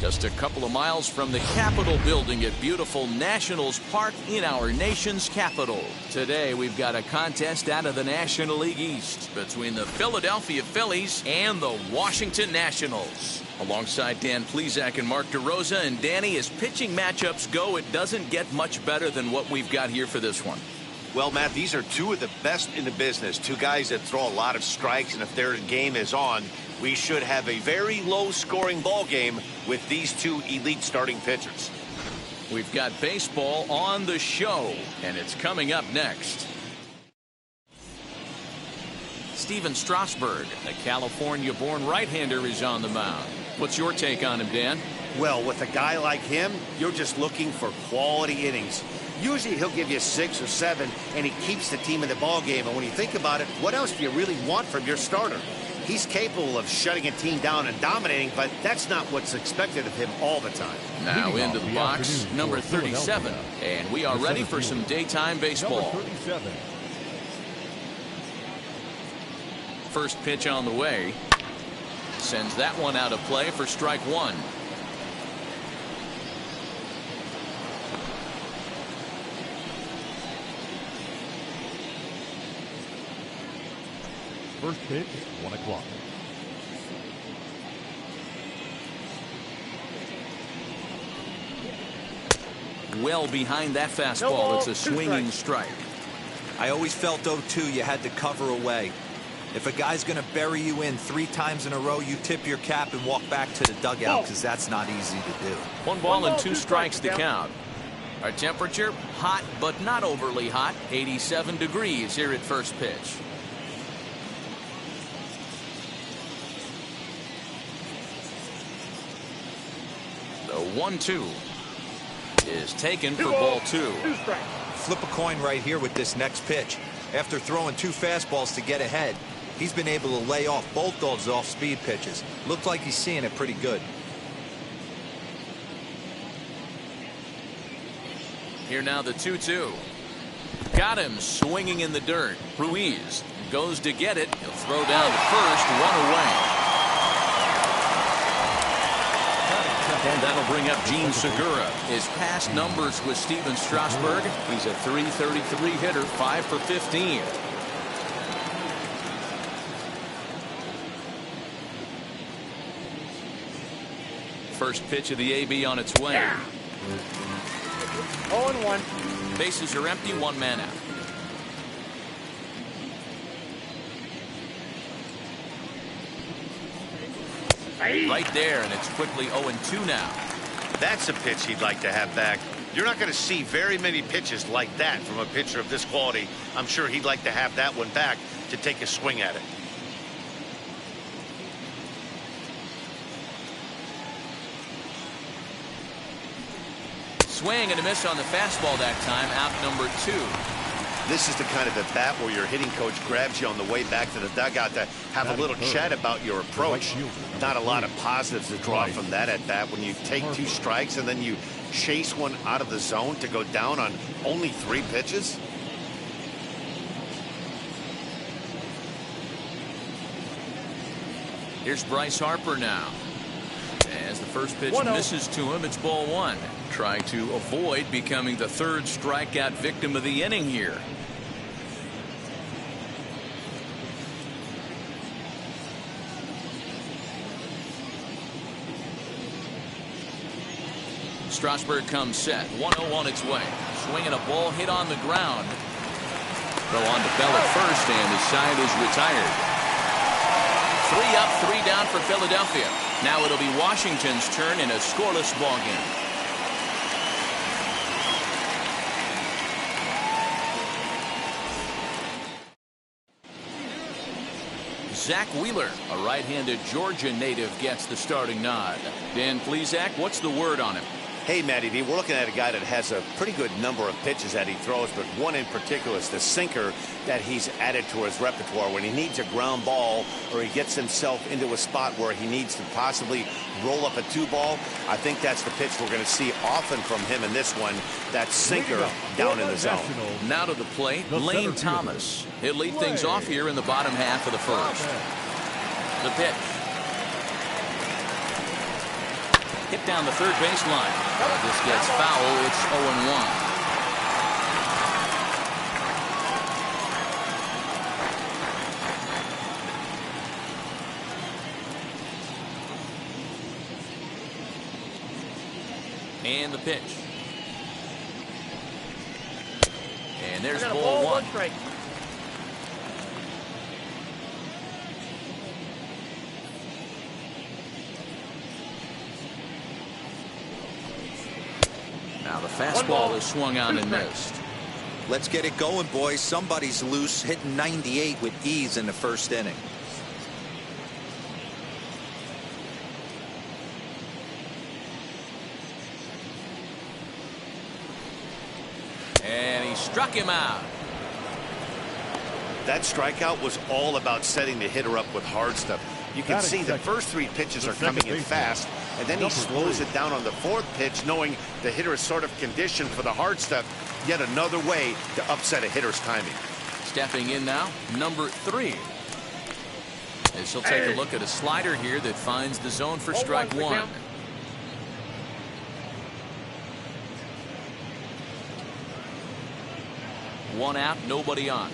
Just a couple of miles from the Capitol building at beautiful Nationals Park in our nation's capital. Today we've got a contest out of the National League East between the Philadelphia Phillies and the Washington Nationals. Alongside Dan Plesac and Mark DeRosa, and Danny, as pitching matchups go, it doesn't get much better than what we've got here for this one. Well, Matt, these are two of the best in the business. Two guys that throw a lot of strikes, and if their game is on, we should have a very low-scoring ball game with these two elite starting pitchers. We've got baseball on the show, and it's coming up next. Steven Strasburg, a California-born right-hander, is on the mound. What's your take on him, Dan? Well, with a guy like him, you're just looking for quality innings. Usually he'll give you 6 or 7, and he keeps the team in the ball game. And when you think about it, what else do you really want from your starter? He's capable of shutting a team down and dominating, but that's not what's expected of him all the time. Now into the box, number 37, and we are ready for some daytime baseball. First pitch on the way. Sends that one out of play for strike one. First pitch, 1 o'clock. Well behind that fastball. It's a swinging strike. I always felt 0-2 you had to cover away. If a guy's going to bury you in 3 times in a row, you tip your cap and walk back to the dugout, because that's not easy to do. 1 ball and 2 strikes to count. Our temperature, hot but not overly hot, 87 degrees here at first pitch. The 1-2 is taken for ball 2. Flip a coin right here with this next pitch. After throwing 2 fastballs to get ahead, he's been able to lay off both those off-speed pitches. Looked like he's seeing it pretty good. Here now the 2-2. Got him swinging in the dirt. Ruiz goes to get it. He'll throw down to first, 1 away. And that'll bring up Gene Segura. His past numbers with Steven Strasburg, he's a .333 hitter, 5 for 15. First pitch of the AB on its way. 0-1. Bases are empty, 1 man out. Right there, and it's quickly 0-2 now. That's a pitch he'd like to have back. You're not going to see very many pitches like that from a pitcher of this quality. I'm sure he'd like to have that one back to take a swing at it. Swing and a miss on the fastball that time, out number 2. This is the kind of at bat where your hitting coach grabs you on the way back to the dugout to have a little chat about your approach. Not a lot of positives to draw from that at bat when you take 2 strikes and then you chase one out of the zone to go down on only 3 pitches. Here's Bryce Harper now. As the first pitch misses to him, it's ball 1. Trying to avoid becoming the 3rd strikeout victim of the inning here. Strasburg comes set. 1-0 on its way. Swinging a ball hit on the ground. Throw on to Bell at first, and the side is retired. 3 up, 3 down for Philadelphia. Now it'll be Washington's turn in a scoreless ball game. Zach Wheeler, a right-handed Georgia native, gets the starting nod. Dan Plesac, what's the word on him? Hey, Matty V, we're looking at a guy that has a pretty good number of pitches that he throws, but one in particular is the sinker that he's added to his repertoire. When he needs a ground ball or he gets himself into a spot where he needs to possibly roll up a 2-ball, I think that's the pitch we're going to see often from him in this one, that sinker down in the zone. Now to the plate, Lane Thomas. He'll lead things off here in the bottom half of the first. The pitch. Hit down the third baseline. This gets foul. It's 0-1. And the pitch. And there's ball one. Now the fastball is swung on and missed. Let's get it going, boys. Somebody's loose, hitting 98 with ease in the first inning. And he struck him out. That strikeout was all about setting the hitter up with hard stuff. You can see the first 3 pitches are coming in fast, and then he slows it down on the 4th pitch, knowing the hitter is sort of conditioned for the hard stuff. Yet another way to upset a hitter's timing. Stepping in now, number 3. As he'll take a look at a slider here that finds the zone for strike 1. One out, nobody on.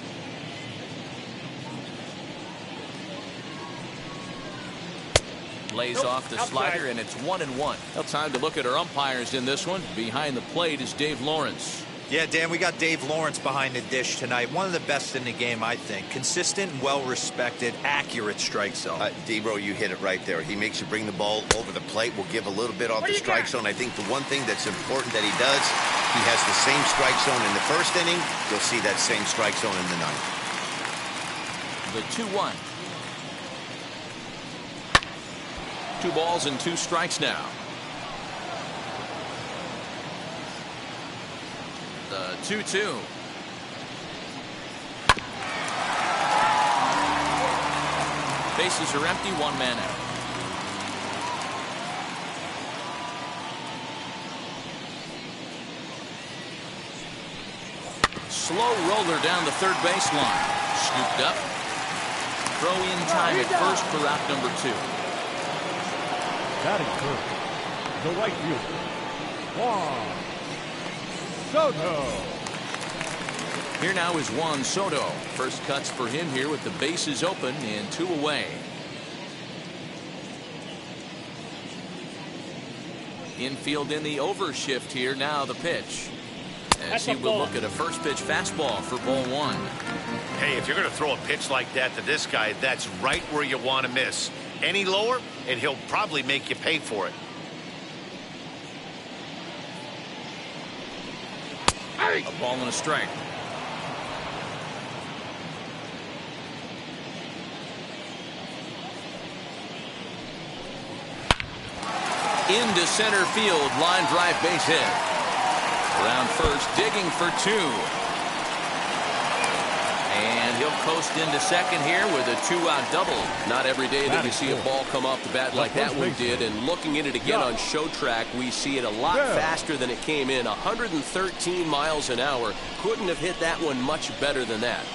Lays off the slider, and it's 1-1. Well, time to look at our umpires in this one. Behind the plate is Dave Lawrence. Yeah, Dan, we got Dave Lawrence behind the dish tonight. One of the best in the game, I think. Consistent, well-respected, accurate strike zone. D-Bro, you hit it right there. He makes you bring the ball over the plate. Will give a little bit off the strike zone. I think the one thing that's important that he does, he has the same strike zone in the first inning. You'll see that same strike zone in the 9th. The 2-1. 2 balls and 2 strikes now. The 2-2. Bases are empty, 1 man out. Slow roller down the third baseline. Scooped up. Throw in time at first for out number 2. Batting first, the right fielder, Juan Soto. Here now is Juan Soto. First cuts for him here with the bases open and 2 away. Infield in the overshift here. Now the pitch. As he will look at a first pitch fastball for ball 1. Hey, if you're going to throw a pitch like that to this guy, that's right where you want to miss. Any lower, and he'll probably make you pay for it. A ball and a strike. Into center field, line drive, base hit. Around first, digging for 2. And he'll coast into second here with a 2-out double. Not every day that you see a ball come off the bat like that one did. And looking at it again on show track, we see it a lot faster than it came in. 113 miles an hour. Couldn't have hit that one much better than that.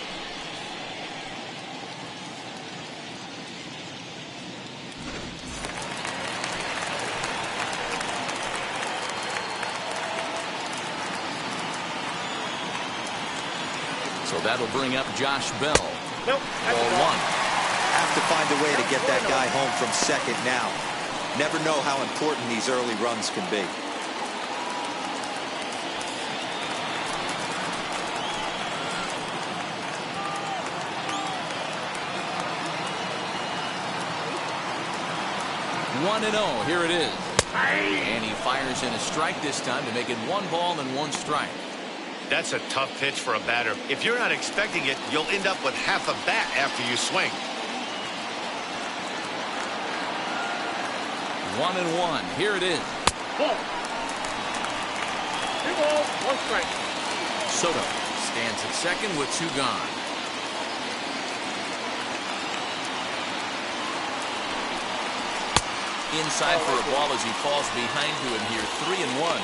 So that'll bring up Josh Bell. Nope. Ball 1. Have to find a way to get that guy home from second now. Never know how important these early runs can be. One and 0. Here it is. And he fires in a strike this time to make it 1 ball and 1 strike. That's a tough pitch for a batter. If you're not expecting it, you'll end up with half a bat after you swing. 1-1. Here it is. Ball. 2 balls, 1 strike. Soto stands at second with 2 gone. Inside for a ball as he falls behind to him here. 3-1.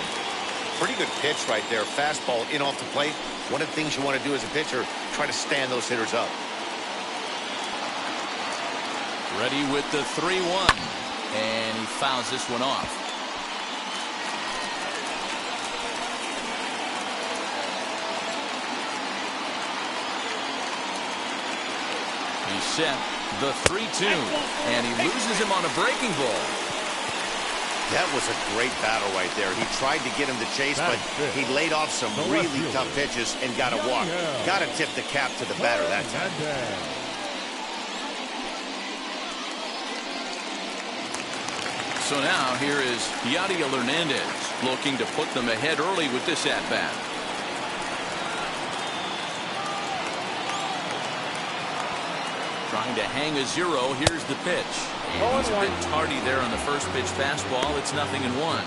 Pretty good pitch right there. Fastball in off the plate. One of the things you want to do as a pitcher, try to stand those hitters up. Ready with the 3-1. And he fouls this one off. He's set. The 3-2. And he loses him on a breaking ball. That was a great battle right there. He tried to get him to chase, but he laid off some really tough pitches and got a walk. Got to tip the cap to the batter that time. So now here is Yadiel Hernandez looking to put them ahead early with this at-bat. Trying to hang a 0. Here's the pitch. And he's a bit tardy there on the first pitch fastball. It's 0-1.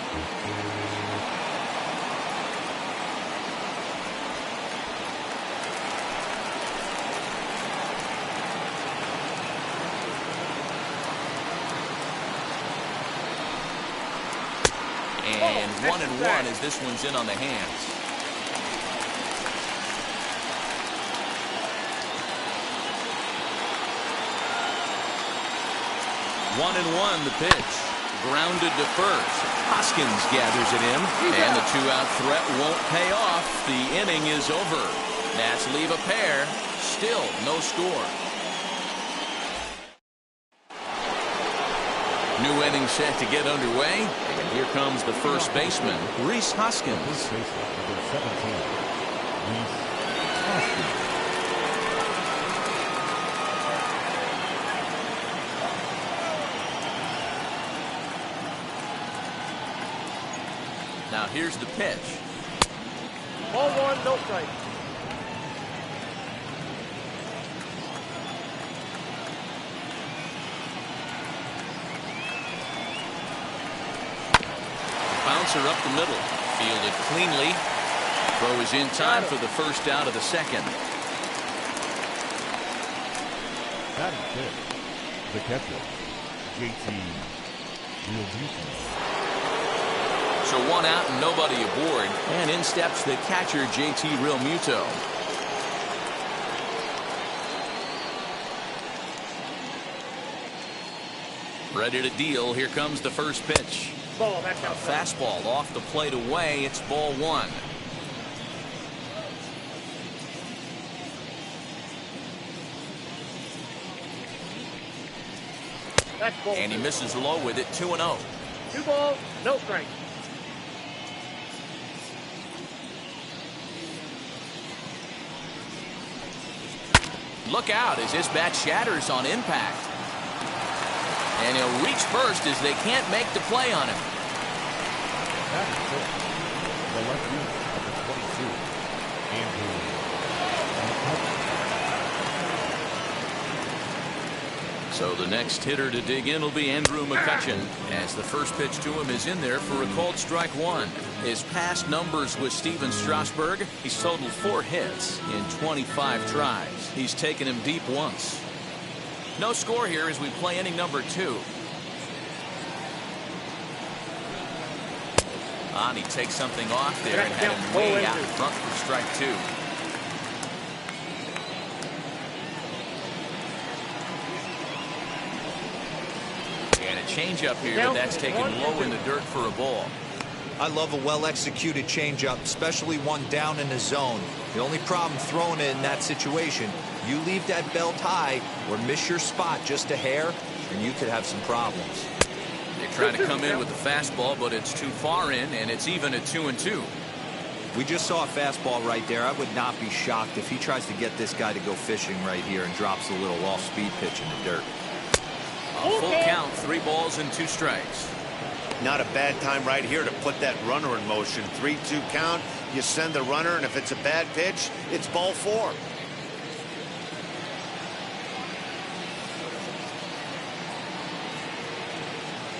And 1-1 as this one's in on the hands. 1-1 the pitch. Grounded to first. Hoskins gathers it in. And the 2-out threat won't pay off. The inning is over. Nats leave a pair. Still no score. New inning set to get underway. And here comes the first baseman, Rhys Hoskins. First baseman, number 17, Rhys Hoskins. Now here's the pitch. Ball 1, no strike. Bouncer up the middle. Fielded cleanly. Throw is in time for the first out of the second. Batting fifth, the catcher, JT Realmuto. So 1 out and nobody aboard. And in steps the catcher, JT Realmuto. Ready to deal. Here comes the first pitch. Ball, that's A fastball off the plate away. It's ball 1. And he misses low with it. 2-0. 2 balls, no strike. Look out as this bat shatters on impact. And he'll reach first as they can't make the play on him. Batting fifth, the left fielder, number 22, Andrew. So the next hitter to dig in will be Andrew McCutchen, as the first pitch to him is in there for a called strike 1. His past numbers with Steven Strasburg, he's totaled 4 hits in 25 tries. He's taken him deep once. No score here as we play inning number 2. And he takes something off there and had him way out in front for strike 2. Change up here, but that's taken low in the dirt for a ball. I love a well-executed changeup, especially one down in the zone. The only problem throwing it in that situation, you leave that belt high or miss your spot just a hair, and you could have some problems. They try to come in with the fastball, but it's too far in, and it's even at 2-2. We just saw a fastball right there. I would not be shocked if he tries to get this guy to go fishing right here and drops a little off-speed pitch in the dirt. A full count, 3 balls and 2 strikes. Not a bad time right here to put that runner in motion. 3-2 count. You send the runner, and if it's a bad pitch, it's ball 4.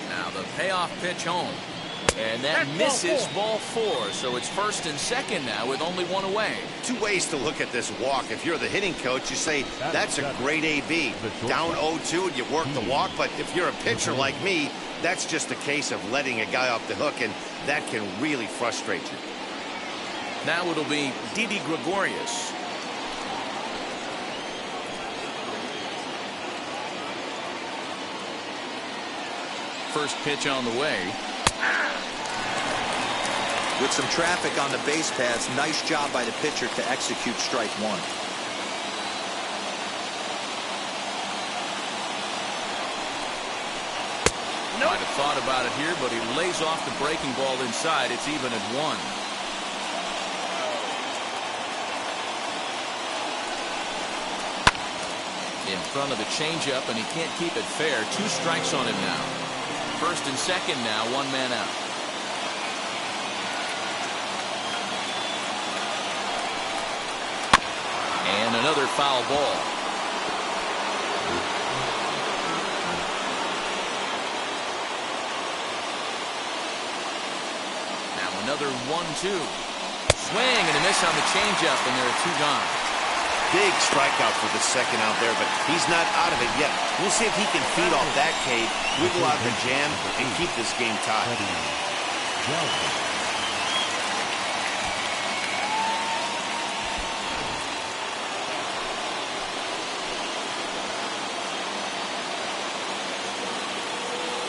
Now the payoff pitch home. And that misses ball 4. So it's first and second now with only one away. Two ways to look at this walk. If you're the hitting coach, you say, that's a great AB. Down 0-2 and you work the walk. But if you're a pitcher like me, that's just a case of letting a guy off the hook, and that can really frustrate you. Now it'll be Didi Gregorius. First pitch on the way. With some traffic on the base paths, nice job by the pitcher to execute strike one. Might have thought about it here, but he lays off the breaking ball inside. It's even at 1. In front of the changeup, and he can't keep it fair. 2 strikes on him now. First and second now, 1 man out. And another foul ball. Now another 1-2. Swing and a miss on the changeup, and there are 2 gone. Big strikeout for the second out there, but he's not out of it yet. We'll see if he can feed off that K, wiggle out the jam, and keep this game tied.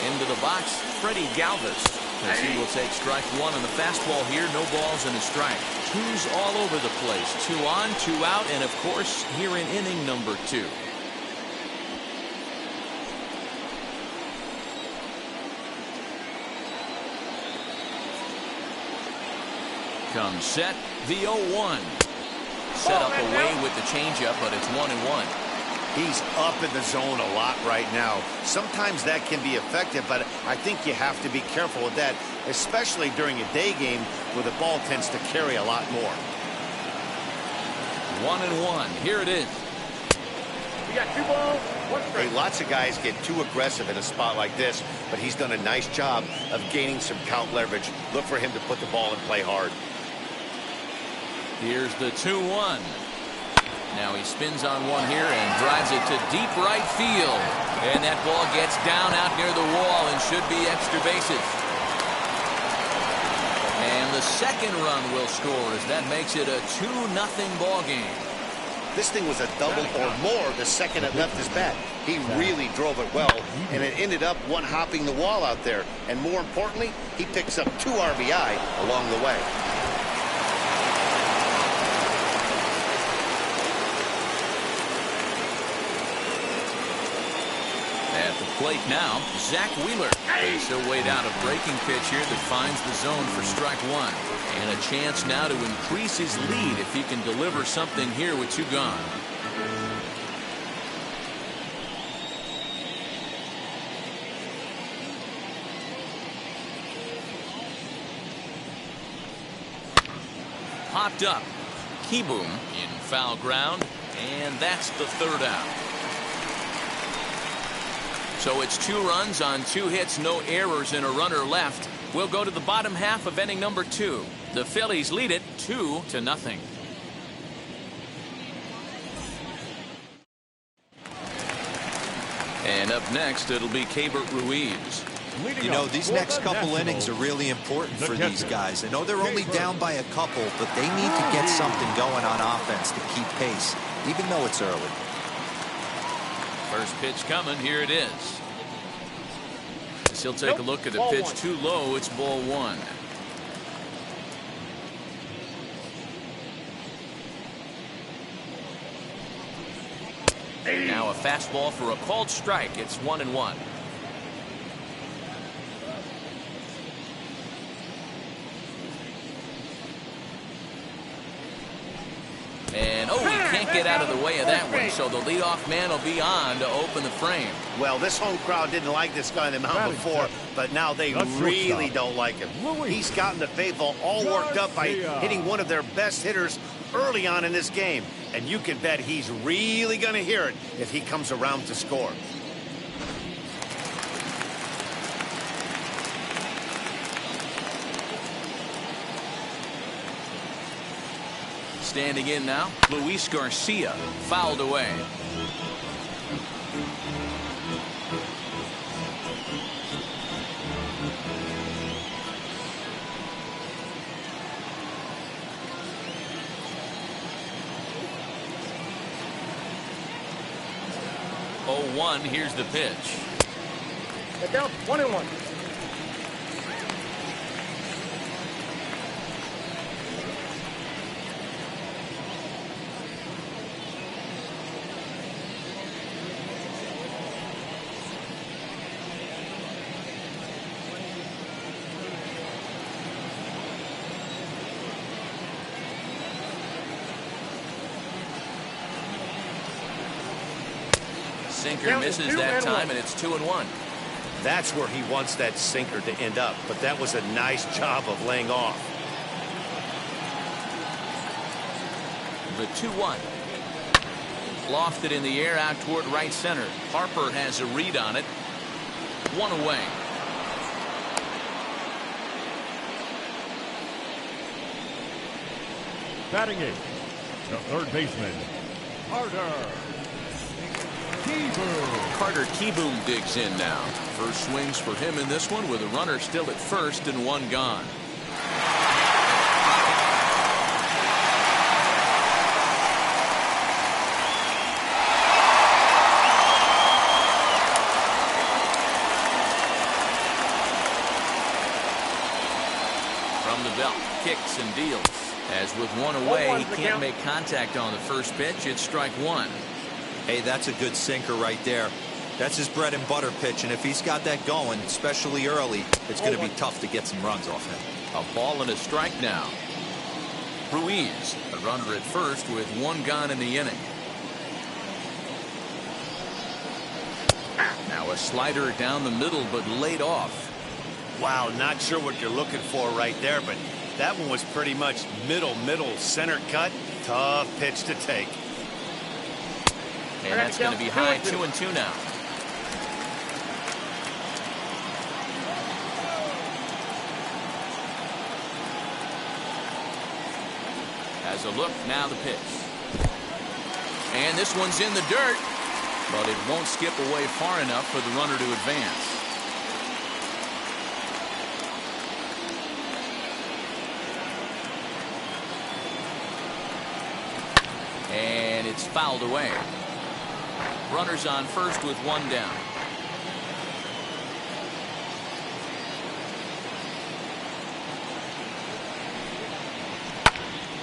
Into the box, Freddie Galvis, as he will take strike 1 on the fastball here. No balls and a strike. 2's all over the place. 2 on, 2 out, and of course here in inning number 2. Comes set, the 0-1. Set up away with the changeup, but it's 1-1. He's up in the zone a lot right now. Sometimes that can be effective, but I think you have to be careful with that, especially during a day game where the ball tends to carry a lot more. 1-1. Here it is. You got 2 balls, 1 strike. Hey, lots of guys get too aggressive in a spot like this, but he's done a nice job of gaining some count leverage. Look for him to put the ball and play hard. Here's the 2-1. Now he spins on one here and drives it to deep right field. And that ball gets down out near the wall and should be extra bases. And the second run will score as that makes it a 2-0 ball game. This thing was a double or more the second it left his bat. He really drove it well, and it ended up one-hopping the wall out there. And more importantly, he picks up 2 RBI along the way. At the plate now, Zach Wheeler. He'll wait out a breaking pitch here that finds the zone for strike 1. And a chance now to increase his lead if he can deliver something here with 2 gone. Popped up. Kieboom in foul ground, and that's the 3rd out. So it's 2 runs on 2 hits, no errors, and a runner left. We'll go to the bottom half of inning number 2. The Phillies lead it 2-0. And up next, it'll be Keibert Ruiz. You know, these next couple innings are really important for these guys. I know they're only down by a couple, but they need to get something going on offense to keep pace, even though it's early. First pitch coming. Here it is. As he'll take a look at the pitch too low. It's ball 1. Now a fastball for a called strike. It's 1-1. And oh, he can't get out of the way of that one, so the leadoff man will be on to open the frame. Well, this home crowd didn't like this guy on the mound before, but now they really don't like him. He's gotten the faithful all worked up by hitting one of their best hitters early on in this game. And you can bet he's really going to hear it if he comes around to score. Standing in now, Luis Garcia, fouled away. Oh, 1, here's the pitch. Get down, 1-1. Sinker misses that time, and it's 2-1. That's where he wants that sinker to end up, but that was a nice job of laying off. The 2-1. Lofted in the air out toward right center. Harper has a read on it. 1 away. Batting 8, the third baseman, Carter Kieboom digs in now. First swings for him in this one with a runner still at first and 1 gone. From the belt, kicks and deals. As with 1 away, he can't make contact on the first pitch. It's strike 1. Hey, that's a good sinker right there. That's his bread and butter pitch, and if he's got that going, especially early, it's going to be tough to get some runs off him. A ball and a strike now. Ruiz, a runner at first with 1 gone in the inning. Now a slider down the middle, but laid off. Wow, not sure what you're looking for right there, but that one was pretty much middle, center cut. Tough pitch to take. And that's going to be high, 2-2 now. Has a look, now the pitch. And this one's in the dirt, but it won't skip away far enough for the runner to advance. And it's fouled away. Runners on first with 1 down.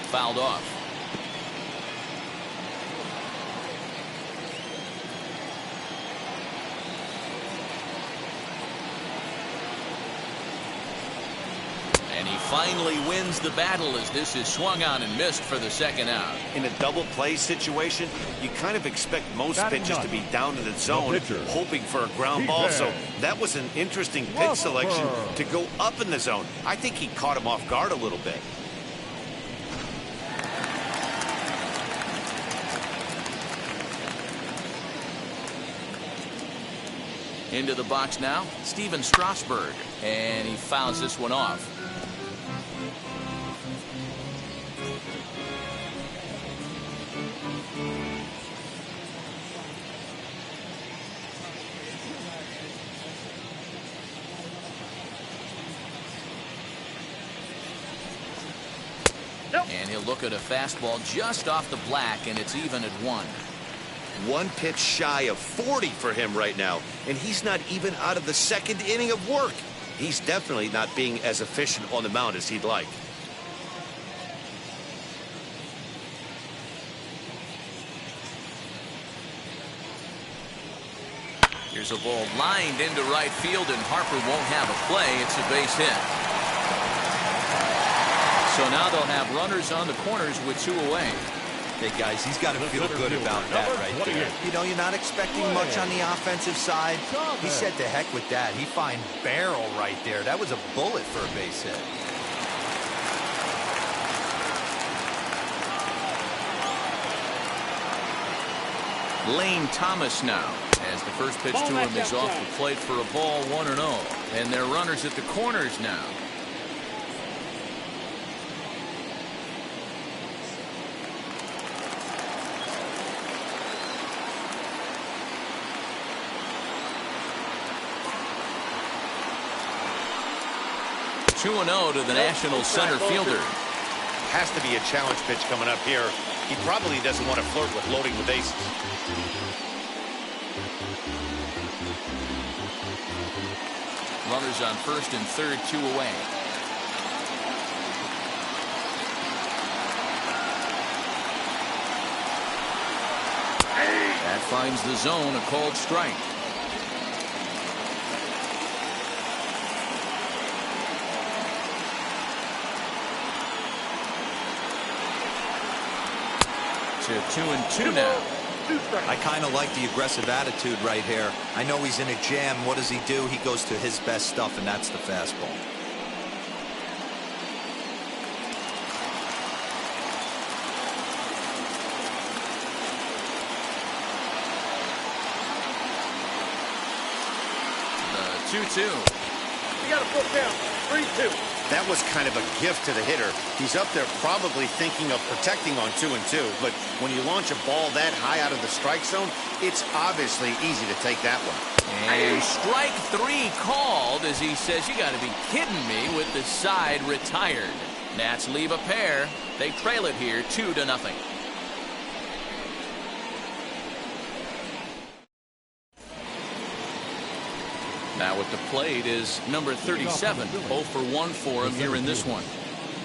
Fouled off. And he finally wins the battle as this is swung on and missed for the 2nd out. In a double play situation, you kind of expect most pitches to be down in the zone, hoping for a ground ball. So that was an interesting pitch selection to go up in the zone. I think he caught him off guard a little bit. Into the box now, Steven Strasburg, and he fouls this one off. And he'll look at a fastball just off the black, and it's even at 1. 1 pitch shy of 40 for him right now, and he's not even out of the 2nd inning of work. He's definitely not being as efficient on the mound as he'd like. Here's a ball lined into right field, and Harper won't have a play. It's a base hit. So now they'll have runners on the corners with 2 away. Hey, guys, he's got to feel good about that right there. You know, you're not expecting much on the offensive side. He said to heck with that. He fined barrel right there. That was a bullet for a base hit. Lane Thomas now, as the first pitch to him is off the plate for a ball, 1-0. And their runners at the corners now. 2-0 to the Nationals center fielder. Has to be a challenge pitch coming up here. He probably doesn't want to flirt with loading the bases. Runners on first and third, 2 away. That finds the zone, a called strike. To 2-2 now. I kind of like the aggressive attitude right here. I know he's in a jam. What does he do? He goes to his best stuff, and that's the fastball. The 2-2. You got to put down 3-2. That was kind of a gift to the hitter. He's up there probably thinking of protecting on 2-2, but when you launch a ball that high out of the strike zone, it's obviously easy to take that one. And strike 3 called as he says, you got to be kidding me, with the side retired. Nats leave a pair. They trail it here 2-0. Now at the plate is number 37. 0 for 1 for him here in this one.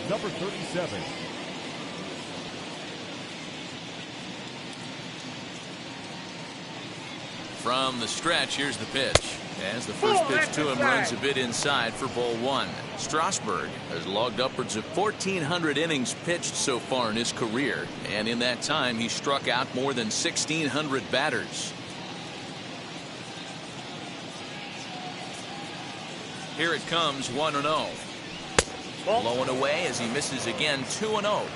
Number 37. From the stretch, here's the pitch. As the first pitch to him runs a bit inside for ball 1. Strasburg has logged upwards of 1,400 innings pitched so far in his career. And in that time, he struck out more than 1,600 batters. Here it comes, 1-0. Blowing away as he misses again, 2-0.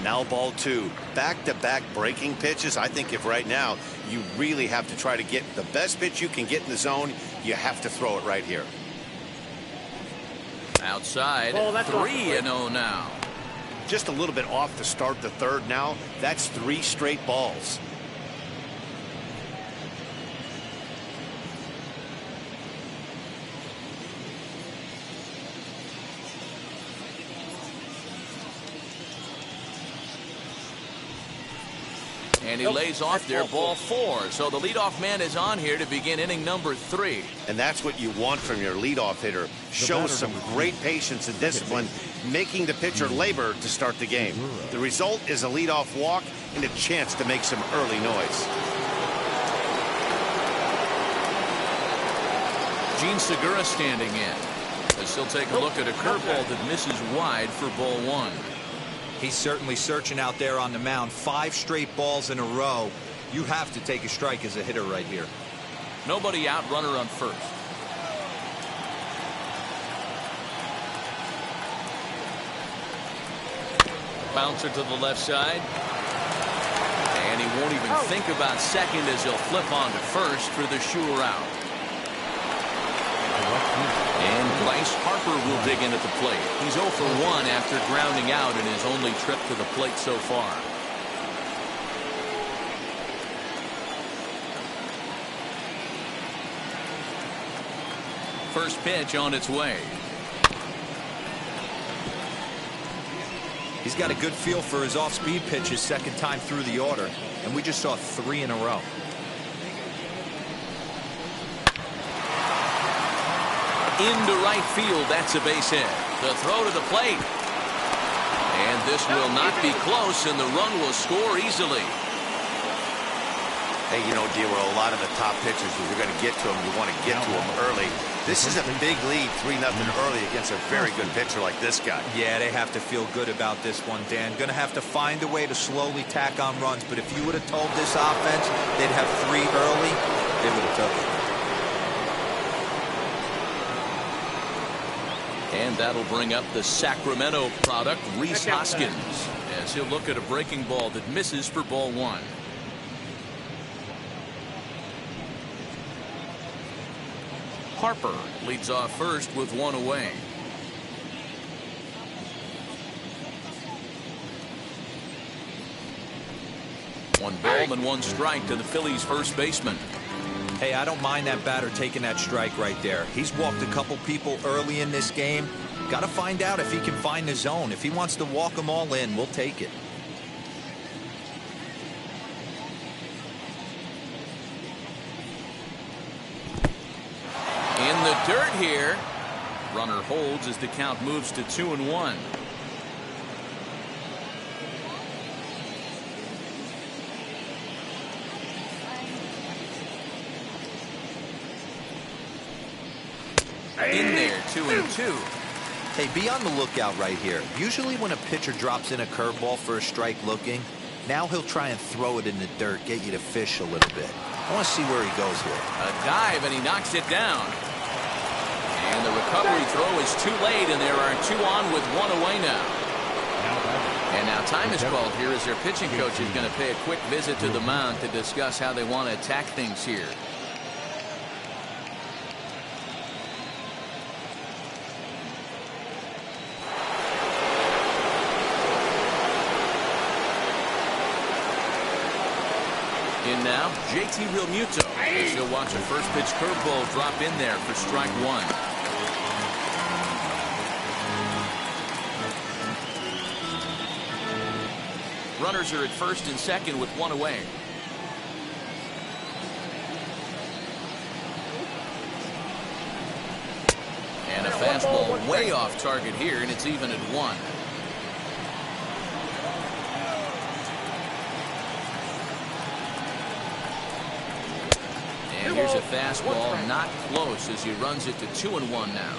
Now ball 2. Back-to-back breaking pitches. I think if right now you really have to try to get the best pitch you can get in the zone, you have to throw it right here. Outside, 3-0 now. Just a little bit off to start the third now. That's 3 straight balls. And he lays off there, ball 4. So the leadoff man is on here to begin inning number 3. And that's what you want from your leadoff hitter. Shows some great patience and discipline, making the pitcher labor to start the game. The result is a leadoff walk and a chance to make some early noise. Gene Segura standing in, as he'll take a look at a curveball that misses wide for ball 1. He's certainly searching out there on the mound. 5 straight balls in a row. You have to take a strike as a hitter right here. Nobody out, runner on first. Bouncer to the left side. And he won't even think about second as he'll flip on to first for the sure out. And Bryce Harper will dig in at the plate. He's 0 for 1 after grounding out in his only trip to the plate so far. First pitch on its way. He's got a good feel for his off-speed pitches second time through the order, and we just saw 3 in a row. Into right field, that's a base hit. The throw to the plate. And this will not be close, and the run will score easily. Hey, you know, D-Roll, a lot of the top pitchers, if you're going to get to them, you want to get to them early. This is a big lead, 3-0 early against a very good pitcher like this guy. Yeah, they have to feel good about this one, Dan. Going to have to find a way to slowly tack on runs, but if you would have told this offense they'd have 3 early, they would have took it. And that'll bring up the Sacramento product, Rhys Hoskins, as he'll look at a breaking ball that misses for ball 1. Harper leads off first with 1 away. One ball and 1 strike to the Phillies first baseman. Hey, I don't mind that batter taking that strike right there. He's walked a couple people early in this game. Got to find out if he can find the zone. If he wants to walk them all in, we'll take it. In the dirt here. Runner holds as the count moves to 2-1. In there, 2-2. Hey, be on the lookout right here. Usually when a pitcher drops in a curveball for a strike looking, now he'll try and throw it in the dirt, get you to fish a little bit. I want to see where he goes here. A dive, and he knocks it down. And the recovery throw is too late, and there are 2 on with 1 away now. And now time is called here as their pitching coach is going to pay a quick visit to the mound to discuss how they want to attack things here. In now, JT Realmuto, as he'll watch a first pitch curveball drop in there for strike 1. Runners are at first and second with 1 away. And a fastball way off target here, and it's even at 1. And here's a fastball not close as he runs it to 2-1 now.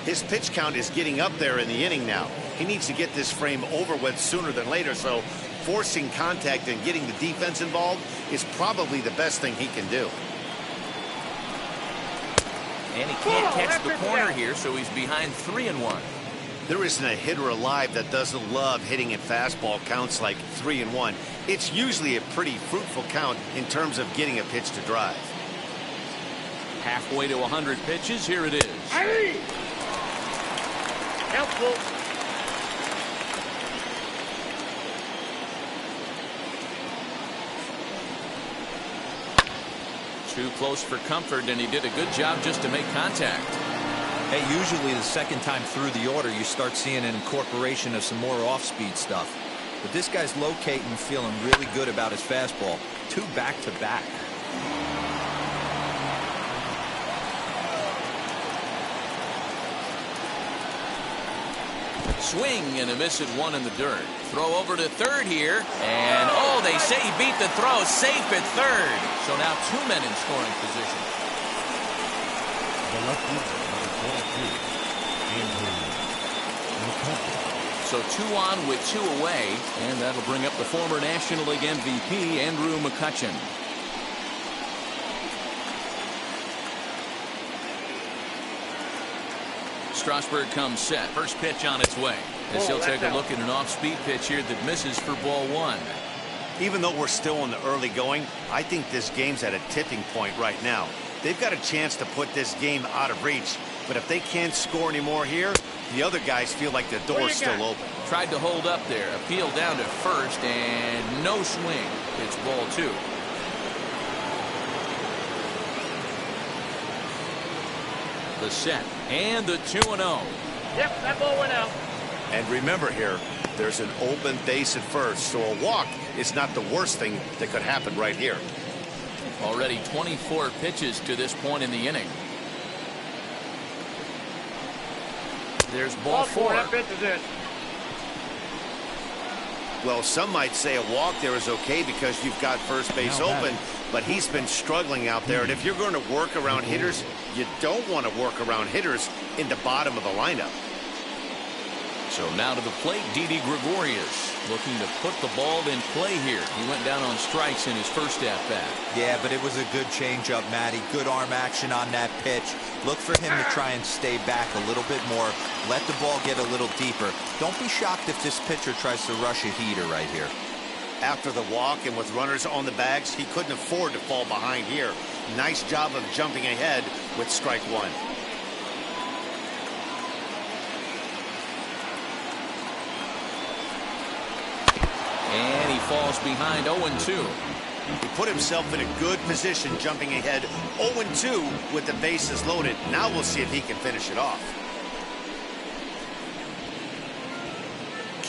His pitch count is getting up there in the inning now. He needs to get this frame over with sooner than later, so forcing contact and getting the defense involved is probably the best thing he can do. And he can't catch the corner here, so he's behind 3-1. There isn't a hitter alive that doesn't love hitting at fastball counts like 3-1. It's usually a pretty fruitful count in terms of getting a pitch to drive. Halfway to 100 pitches, here it is. Hey! Helpful. Too close for comfort, and he did a good job just to make contact. Hey, usually the second time through the order, you start seeing an incorporation of some more off-speed stuff. But this guy's locating, feeling really good about his fastball. 2 back-to-back. Swing and a miss at 1 in the dirt. Throw over to third here, and oh, they say he beat the throw. Safe at third. So now 2 men in scoring position. The lefty, number 22, So 2 on with 2 away, and that'll bring up the former National League MVP, Andrew McCutchen. Strasburg comes set. First pitch on its way, as he'll take a look at an off-speed pitch here that misses for ball 1. Even though we're still in the early going, I think this game's at a tipping point right now. They've got a chance to put this game out of reach, but if they can't score any more here, the other guys feel like the door's still open. Tried to hold up there. Appeal down to first, and no swing. It's ball 2. The set and the 2-0. Yep, that ball went out. And remember here, there's an open base at first, so a walk is not the worst thing that could happen right here. Already 24 pitches to this point in the inning. There's ball 4. That pitch is in. Well, some might say a walk there is okay because you've got first base open, but he's been struggling out there. And if you're going to work around hitters, you don't want to work around hitters in the bottom of the lineup. So now to the plate, Didi Gregorius looking to put the ball in play here. He went down on strikes in his first at-bat. Yeah, but it was a good changeup, Matty. Good arm action on that pitch. Look for him to try and stay back a little bit more. Let the ball get a little deeper. Don't be shocked if this pitcher tries to rush a heater right here. After the walk and with runners on the bags, he couldn't afford to fall behind here. Nice job of jumping ahead with strike 1. And he falls behind 0-2. He put himself in a good position jumping ahead 0-2 with the bases loaded. Now we'll see if he can finish it off.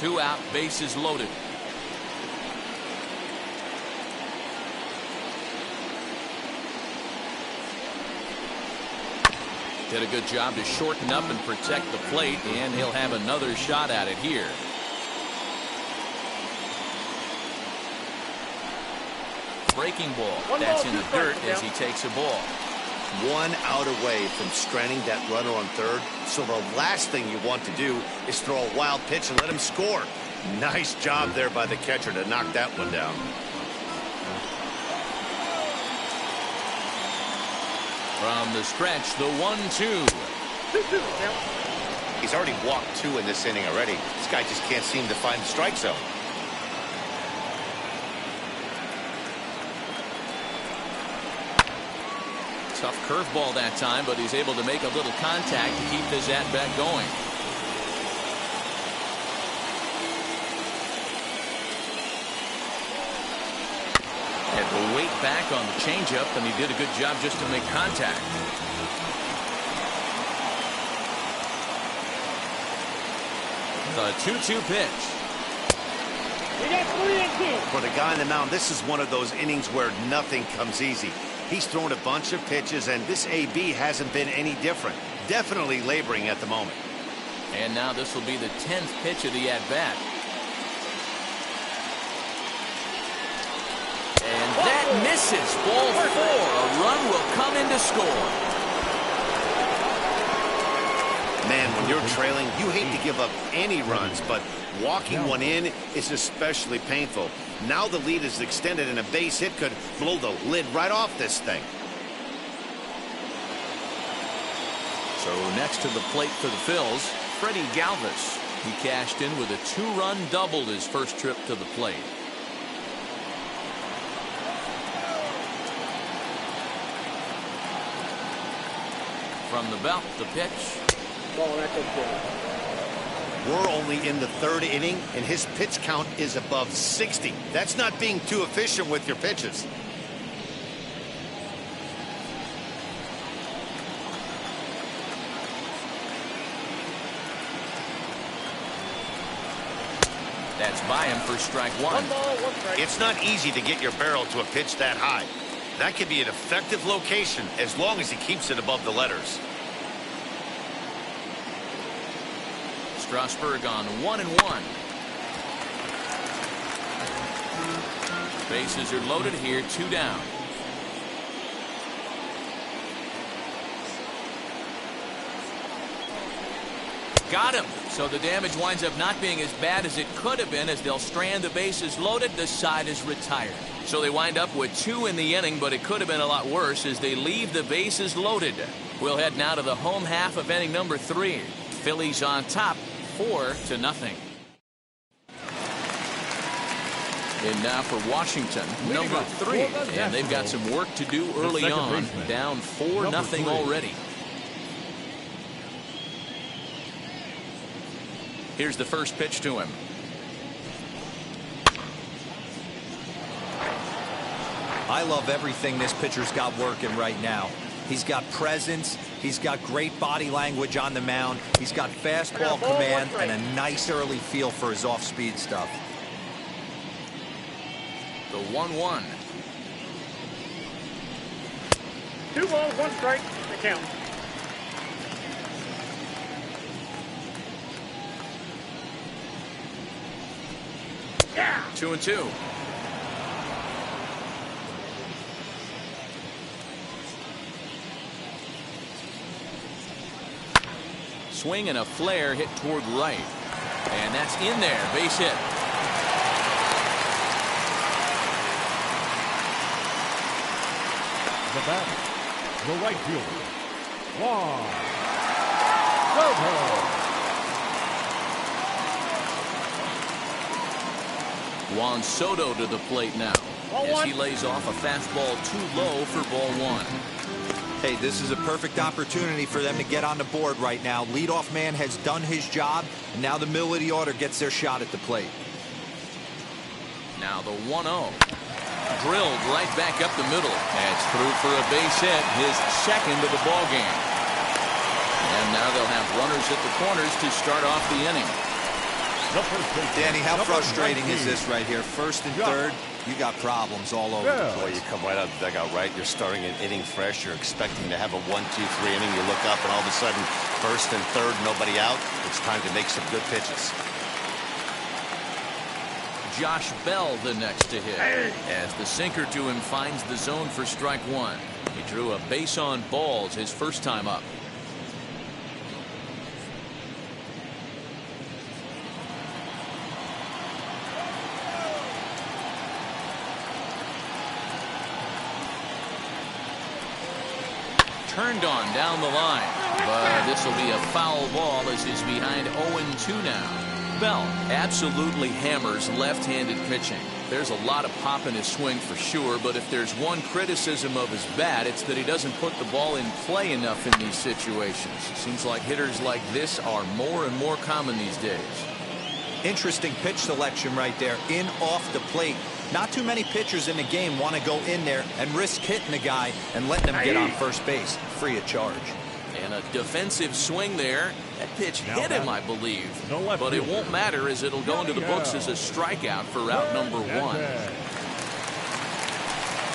2 out, bases loaded. Did a good job to shorten up and protect the plate, and he'll have another shot at it here. Breaking ball. That's in the dirt as he takes a ball. 1 out away from stranding that runner on third. So the last thing you want to do is throw a wild pitch and let him score. Nice job there by the catcher to knock that one down. From the stretch, the 1-2. He's already walked 2 in this inning already. This guy just can't seem to find the strike zone. Tough curveball that time, but he's able to make a little contact to keep this at-bat going. Had to wait back on the changeup, and he did a good job just to make contact. The 2-2 pitch. For the guy on the mound, this is one of those innings where nothing comes easy. He's thrown a bunch of pitches, and this AB hasn't been any different. Definitely laboring at the moment. And now this will be the 10th pitch of the at-bat. And that misses. Ball 4. A run will come in to score. Man, when you're trailing, you hate to give up any runs, but walking one in is especially painful. Now the lead is extended, and a base hit could blow the lid right off this thing. So next to the plate for the Phillies, Freddie Galvis. He cashed in with a 2-run double his first trip to the plate. From the belt, the pitch. We're only in the 3rd inning, and his pitch count is above 60. That's not being too efficient with your pitches. That's by him for strike 1. 1 ball, 1 strike. It's not easy to get your barrel to a pitch that high. That could be an effective location as long as he keeps it above the letters. Strasburg on 1-1. Bases are loaded here, 2 down. Got him. So the damage winds up not being as bad as it could have been, as they'll strand the bases loaded. The side is retired. So they wind up with 2 in the inning, but it could have been a lot worse as they leave the bases loaded. We'll head now to the home half of inning number 3. Phillies on top, 4-0. And now for Washington, number 3. And they've got some work to do early on. Down 4-0 already. Here's the first pitch to him. I love everything this pitcher's got working right now. He's got presence. He's got great body language on the mound. He's got fastball command and a nice early feel for his off-speed stuff. The 1-1. 2 balls, 1 strike. The count. Yeah. 2-2. Swing and a flare hit toward right. And that's in there. Base hit. The batter, the right fielder, Juan Soto. Juan Soto to the plate now as he lays off a fastball too low for ball 1. Hey, this is a perfect opportunity for them to get on the board right now. Leadoff man has done his job, and now the middle of the order gets their shot at the plate. Now the 1-0. Drilled right back up the middle. That's through for a base hit, his second of the ball game. And now they'll have runners at the corners to start off the inning. The first baseman, Danny, how number frustrating 19. is this right here? First and Yeah. third, you got problems all over the Yeah. Boy, place. you come right out of the dugout, right? You're starting an inning fresh. You're expecting to have a 1-2-3 inning. You look up, and all of a sudden, first and third, nobody out. It's time to make some good pitches. Josh Bell the next to hit, as the sinker to him finds the zone for strike one. He drew a base on balls his first time up. Turned on down the line, but this will be a foul ball as he's behind 0-2 now. Bell absolutely hammers left-handed pitching. There's a lot of pop in his swing for sure, but if there's one criticism of his bat, it's that he doesn't put the ball in play enough in these situations. Seems like hitters like this are more and more common these days. Interesting pitch selection right there. In off the plate. Not too many pitchers in the game want to go in there and risk hitting the guy and letting him get on first base free of charge. And a defensive swing there. That pitch Now hit him, that- I believe. No left But it fielder. won't matter as it'll go into the books as a strikeout for route number one.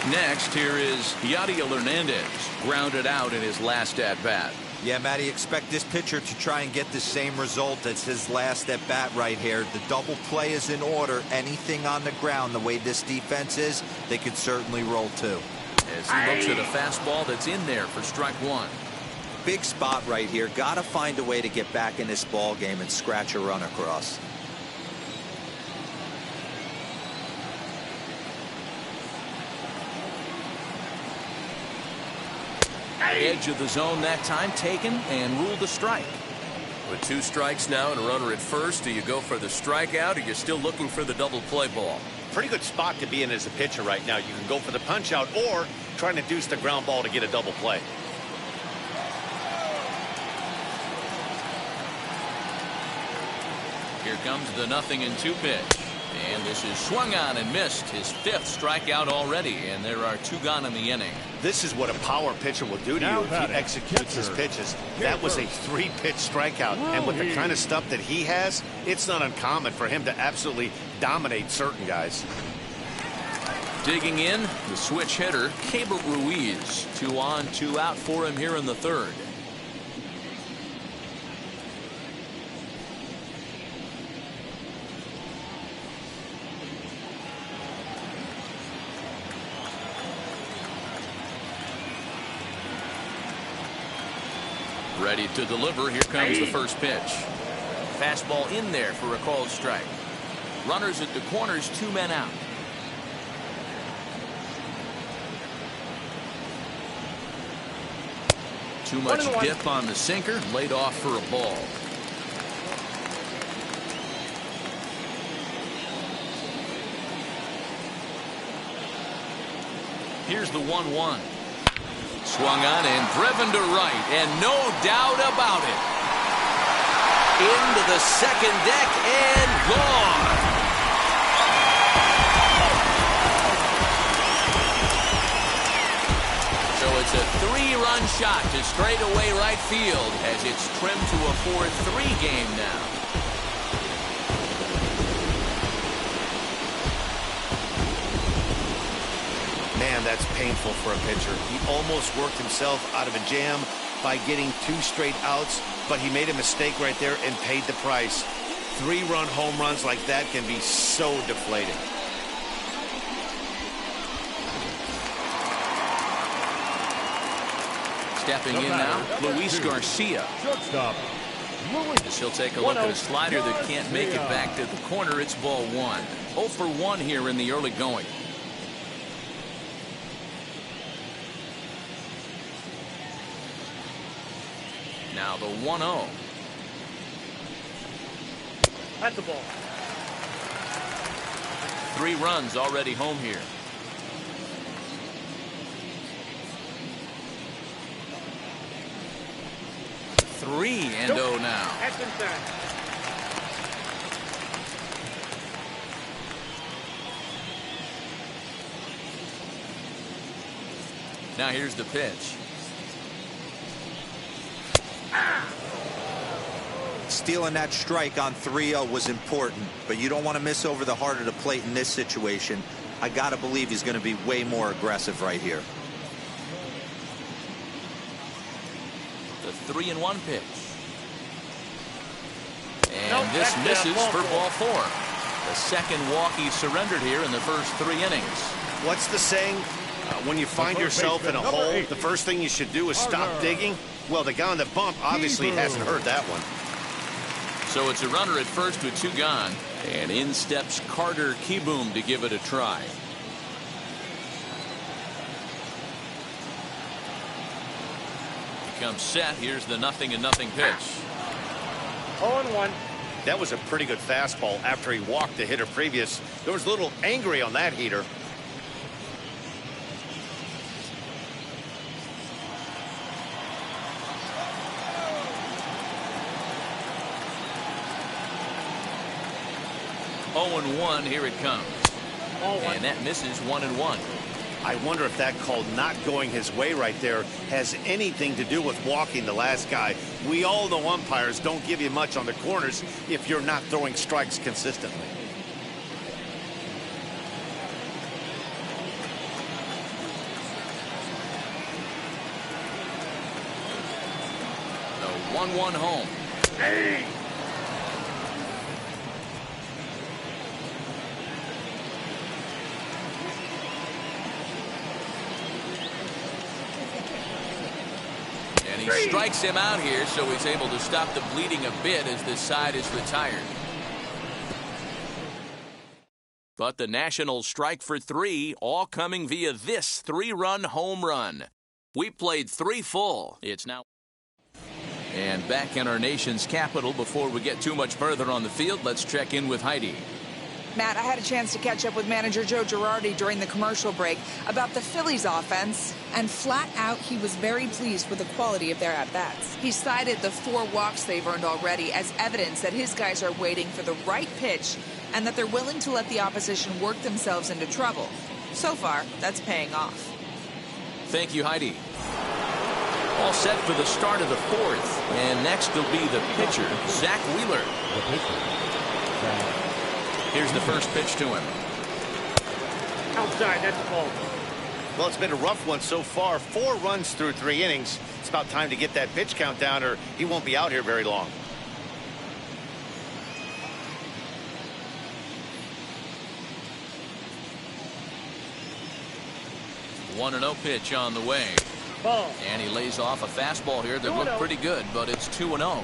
Next, here is Yadiel Hernandez, grounded out in his last at-bat. Yeah, Matty, expect this pitcher to try and get the same result as his last at bat right here. The double play is in order. Anything on the ground, the way this defense is, they could certainly roll too. As he looks at a fastball that's in there for strike one. Big spot right here. Got to find a way to get back in this ball game and scratch a run across. Edge of the zone that time taken and ruled a strike. With 2 strikes now and a runner at first, do you go for the strikeout or you're still looking for the double play ball? Pretty good spot to be in as a pitcher right now. You can go for the punch out or trying to deuce the ground ball to get a double play. Here comes the 0-2 pitch. And this is swung on and missed. His 5th strikeout already, and there are 2 gone in the inning. This is what a power pitcher will do to Now you if batting, he executes his catcher. pitches. That was a 3-pitch strikeout. And with the kind of stuff that he has, it's not uncommon for him to absolutely dominate certain guys. Digging in, the switch hitter, Keibert Ruiz. 2 on, 2 out for him here in the 3rd. Ready to deliver. Here comes the first pitch. Fastball in there for a called strike. Runners at the corners, 2 men out. Too much 1-1. dip on the sinker, laid off for a ball. Here's the 1-1. Swung on and driven to right, and no doubt about it. Into the second deck and gone. So it's a 3-run shot to straightaway right field as it's trimmed to a 4-3 game now. Man, that's painful for a pitcher. He almost worked himself out of a jam by getting 2 straight outs, but he made a mistake right there and paid the price. 3-run home runs like that can be so deflating. Stepping in now, Luis Garcia. Shortstop, Luis. As he'll take a look at a slider that can't make it back to the corner. It's ball 1. 0 for 1 here in the early going. Now the 1-0. That's the ball. 3 runs already home here. Three and 0 now. That's inside. Now here's the pitch. stealing that strike on 3-0 was important, but you don't want to miss over the heart of the plate in this situation. I got to believe he's going to be way more aggressive right here. The 3-1 pitch. And this misses for ball 4. The second walk he surrendered here in the first 3 innings. What's the saying? When you find yourself in a hole, the first thing you should do is stop digging. Well, the guy on the bump obviously hasn't heard that one. So it's a runner at first with 2 gone. And in steps Carter Kieboom to give it a try. He comes set. Here's the 0-0 pitch. 0-1. That was a pretty good fastball after he walked the hitter previous. There was a little angry on that heater. Oh, 1 here it comes. And that misses 1-1. I wonder if that call not going his way right there has anything to do with walking the last guy. We all know umpires don't give you much on the corners if you're not throwing strikes consistently. The 1-1 home. Hey! And he strikes him out here, so he's able to stop the bleeding a bit as this side is retired. But the Nationals strike for 3, all coming via this 3-run home run. We played 3 full. It's now. And back in our nation's capital, before we get too much further on the field, let's check in with Heidi. Matt, I had a chance to catch up with manager Joe Girardi during the commercial break about the Phillies offense. And flat out, he was very pleased with the quality of their at-bats. He cited the 4 walks they've earned already as evidence that his guys are waiting for the right pitch and that they're willing to let the opposition work themselves into trouble. So far, that's paying off. Thank you, Heidi. All set for the start of the 4th. And next will be the pitcher, Zach Wheeler. The pitcher, Zach. Here's the first pitch to him. Outside, that's a ball. Well, it's been a rough one so far. 4 runs through 3 innings. It's about time to get that pitch count down or he won't be out here very long. One 1-0 pitch on the way. Ball. And he lays off a fastball here that looked pretty good, but it's 2-0.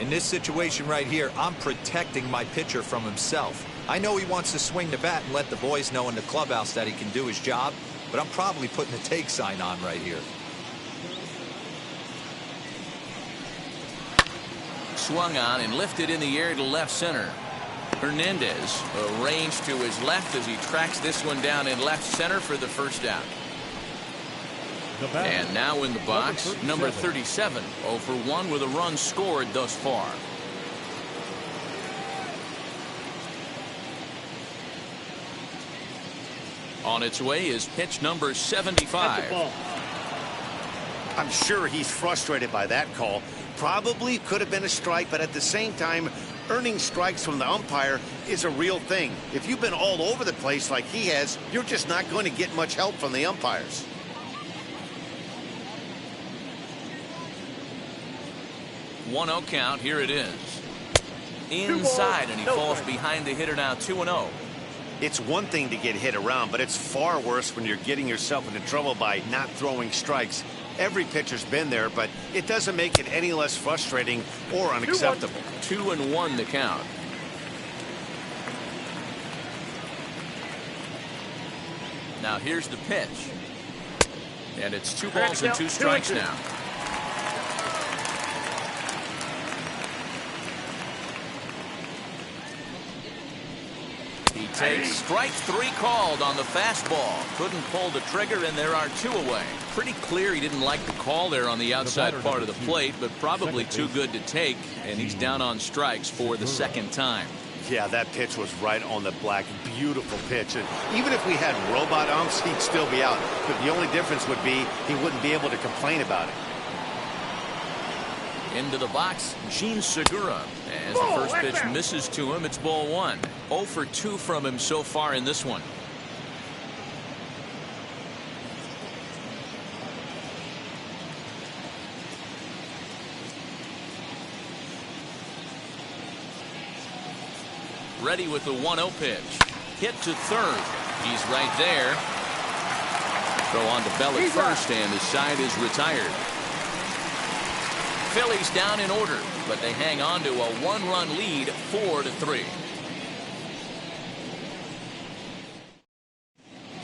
In this situation right here, I'm protecting my pitcher from himself. I know he wants to swing the bat and let the boys know in the clubhouse that he can do his job, but I'm probably putting a take sign on right here. Swung on and lifted in the air to left center. Hernandez arranged to his left as he tracks this one down in left center for the first out. And now in the box, number 37, 0 for 1 with a run scored thus far. On its way is pitch number 75. I'm sure he's frustrated by that call. Probably could have been a strike, but at the same time, earning strikes from the umpire is a real thing. If you've been all over the place like he has, you're just not going to get much help from the umpires. One 1-0 count. Here it is. Inside, and he falls behind the hitter now 2-0. It's one thing to get hit around, but it's far worse when you're getting yourself into trouble by not throwing strikes. Every pitcher's been there, but it doesn't make it any less frustrating or unacceptable. 2-1 the count. Now here's the pitch. And it's 2 balls and 2 strikes now. He takes strike 3 called on the fastball. Couldn't pull the trigger, and there are 2 away. Pretty clear he didn't like the call there on the outside part of the plate, but probably too good to take, and he's down on strikes for the second time. Yeah, that pitch was right on the black. Beautiful pitch. And even if we had robot umps, he'd still be out. But the only difference would be he wouldn't be able to complain about it. Into the box, Gene Segura. As the first pitch misses to him, it's ball one. 0 for 2 from him so far in this one. Ready with the 1-0 pitch. Hit to third. He's right there. Throw on to Bell at first, and his side is retired. Phillies down in order, but they hang on to a 1-run lead, 4-3.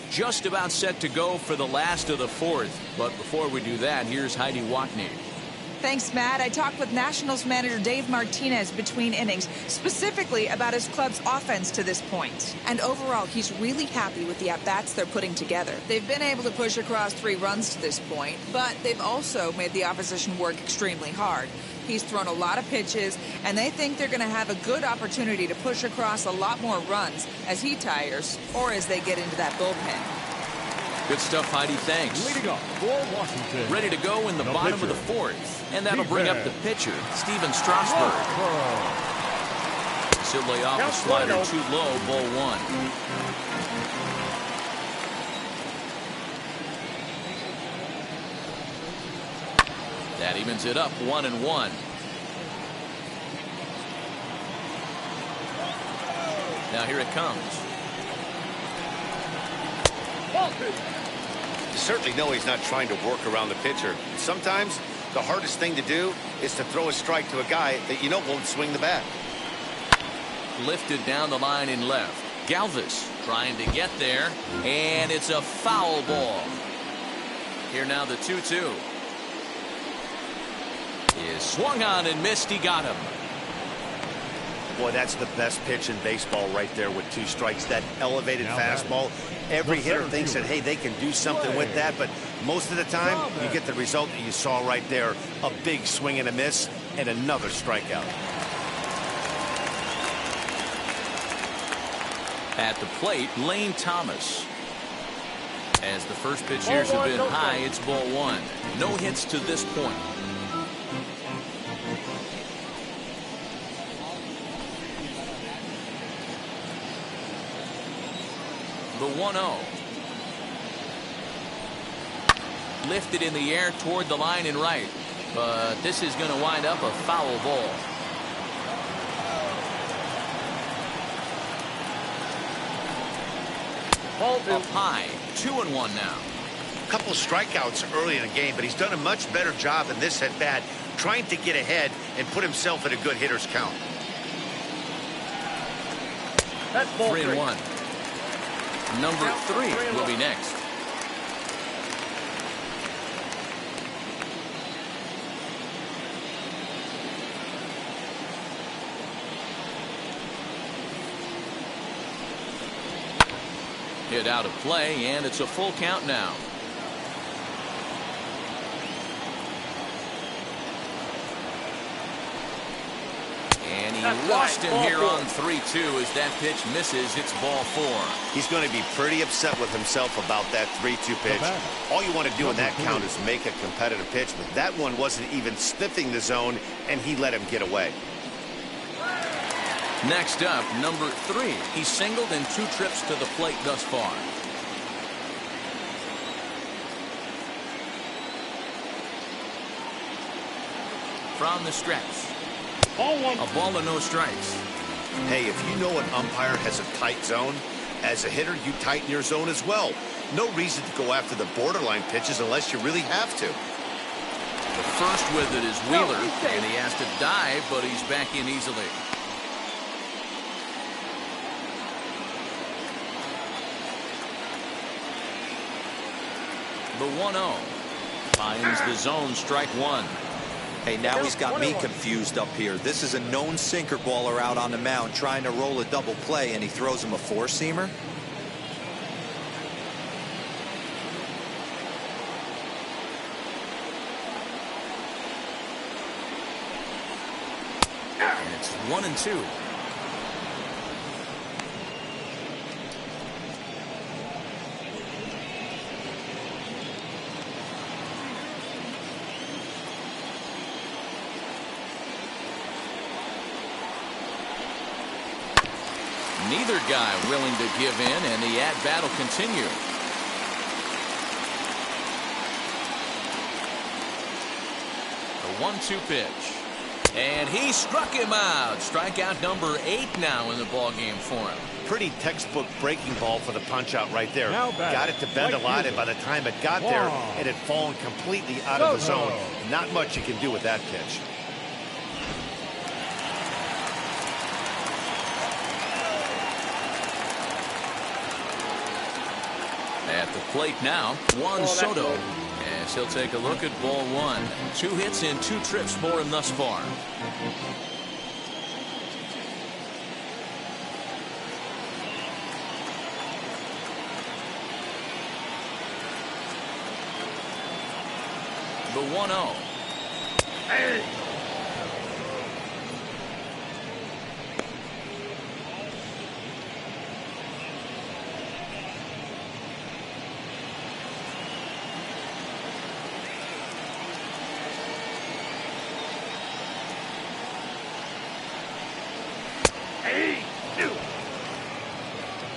Just about set to go for the last of the fourth. But before we do that, here's Heidi Watney. Thanks, Matt. I talked with Nationals manager Dave Martinez between innings, specifically about his club's offense to this point. And overall, he's really happy with the at-bats they're putting together. They've been able to push across 3 runs to this point, but they've also made the opposition work extremely hard. He's thrown a lot of pitches, and they think they're going to have a good opportunity to push across a lot more runs as he tires or as they get into that bullpen. Good stuff, Heidi. Thanks. Leading off for Washington. Ready to go in the bottom of the fourth. And that'll bring up the pitcher, Steven Strasburg. He'll lay off a slider too low, ball one. That evens it up, 1-1. Now here it comes. You certainly know he's not trying to work around the pitcher. Sometimes the hardest thing to do is to throw a strike to a guy that you know won't swing the bat. Lifted down the line in left. Galvis trying to get there, and it's a foul ball. Here now the 2-2. Is swung on and missed. He got him. Boy, that's the best pitch in baseball right there with 2 strikes. That elevated fastball. Every hitter thinks that, hey, they can do something with that, but most of the time you get the result that you saw right there. A big swing and a miss and another strikeout. At the plate, Lane Thomas. As the first pitch here has been high, it's ball one. No hits to this point. The 1-0. Lifted in the air toward the line and right. But this is going to wind up a foul ball. Up high. 2-1 now. A couple strikeouts early in the game, but he's done a much better job in this at bat, trying to get ahead and put himself in a good hitter's count. That's ball 3-1. Number 3 will be next. Hit out of play, and it's a full count now. And he lost him here on 3-2 as that pitch misses. It's ball 4. He's going to be pretty upset with himself about that 3-2 pitch. All you want to do in that count is make a competitive pitch, but that one wasn't even sniffing the zone, and he let him get away. Next up, number 3. He's singled in 2 trips to the plate thus far. From the stretch. A ball and no strikes. Hey, if you know an umpire has a tight zone, as a hitter, you tighten your zone as well. No reason to go after the borderline pitches unless you really have to. The first with it is Wheeler, and he has to dive, but he's back in easily. The 1-0 finds the zone, strike 1. Hey, now he's got me confused up here. This is a known sinker baller out on the mound trying to roll a double play, and he throws him a 4-seamer. And it's 1-2. Neither guy willing to give in, and the at-bat will continue. The 1-2 pitch. And he struck him out. Strikeout number 8 now in the ballgame for him. Pretty textbook breaking ball for the punch out right there. Got it to bend a lot, and by the time it got there, it had fallen completely out of the zone. Not much you can do with that pitch. At the plate now, Juan Soto. As he'll take a look at ball 1. 2 hits in 2 trips for him thus far. The 1-0. Hey.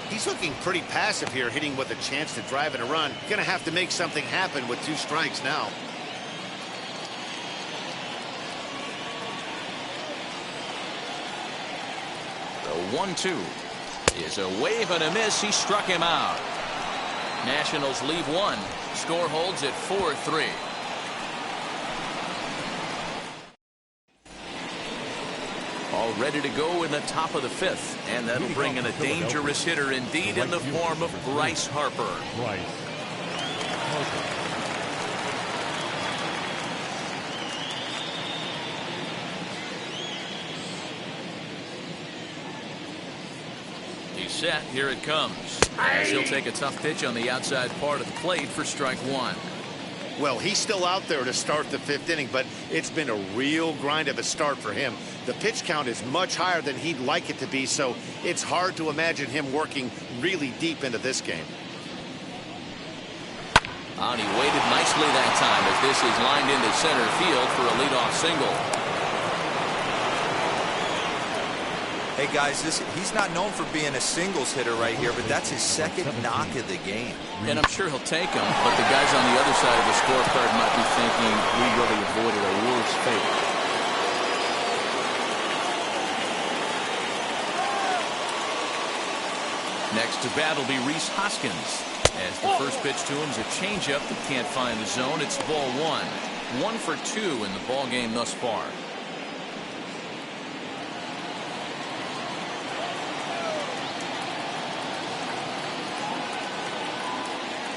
He's looking pretty passive here, hitting with a chance to drive and a run. Gonna have to make something happen with 2 strikes now. The 1-2 is a wave and a miss. He struck him out. Nationals leave 1. Score holds at 4-3. All ready to go in the top of the 5th, and that'll bring in a dangerous hitter indeed in the form of Bryce Harper. He's set. Here it comes. As he'll take a tough pitch on the outside part of the plate for strike 1. Well, he's still out there to start the 5th inning, but it's been a real grind of a start for him. The pitch count is much higher than he'd like it to be, so it's hard to imagine him working really deep into this game. And he waited nicely that time as this is lined into center field for a leadoff single. Hey guys, he's not known for being a singles hitter right here, but that's his 2nd knock of the game. And I'm sure he'll take him, but the guys on the other side of the scorecard might be thinking we really avoided a worse fate. Next to bat will be Rhys Hoskins. As the first pitch to him is a changeup that can't find the zone. It's ball 1. 1 for 2 in the ball game thus far.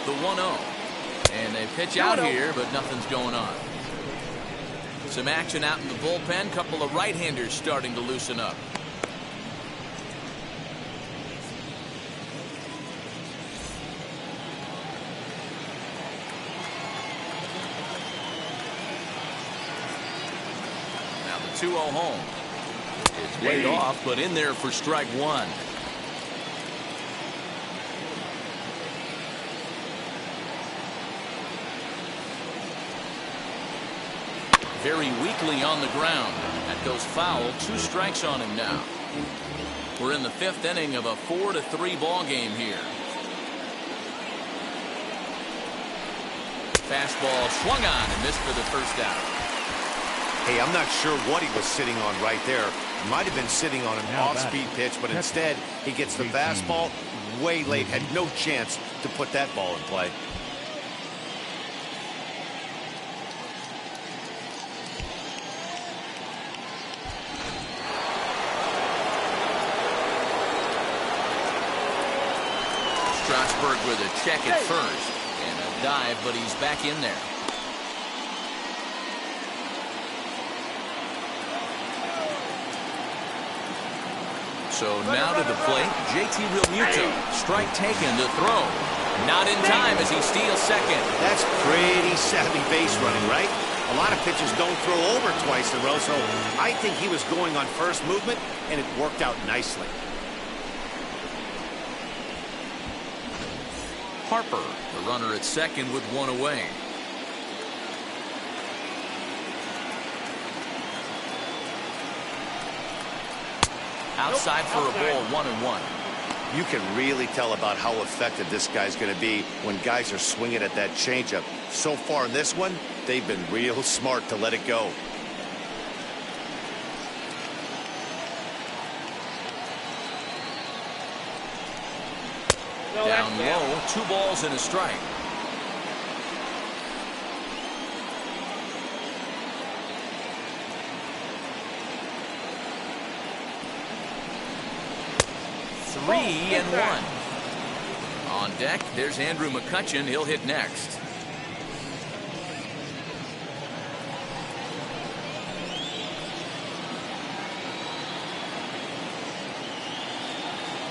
The 1-0. And they pitch out here, but nothing's going on. Some action out in the bullpen. Couple of right-handers starting to loosen up. Now the 2-0 home. It's laid off, but in there for strike 1. Very weakly on the ground. That goes foul. 2 strikes on him now. We're in the 5th inning of a 4-3 ball game here. Fastball swung on and missed for the first out. Hey, I'm not sure what he was sitting on right there. Might have been sitting on an off-speed pitch, but instead he gets the fastball way late. Had no chance to put that ball in play. Strasburg with a check at first and a dive, but he's back in there. So now to the plate, JT Realmuto. Strike taken to throw. Not in time as he steals second. That's pretty savvy base running, right? A lot of pitchers don't throw over twice in a row, so I think he was going on first movement, and it worked out nicely. Harper, the runner at second with 1 away. Outside for a ball, 1-1. You can really tell about how effective this guy's going to be when guys are swinging at that changeup. So far in this one, they've been real smart to let it go. Down low, 2 balls and a strike. Three and 1. On deck, there's Andrew McCutchen. He'll hit next.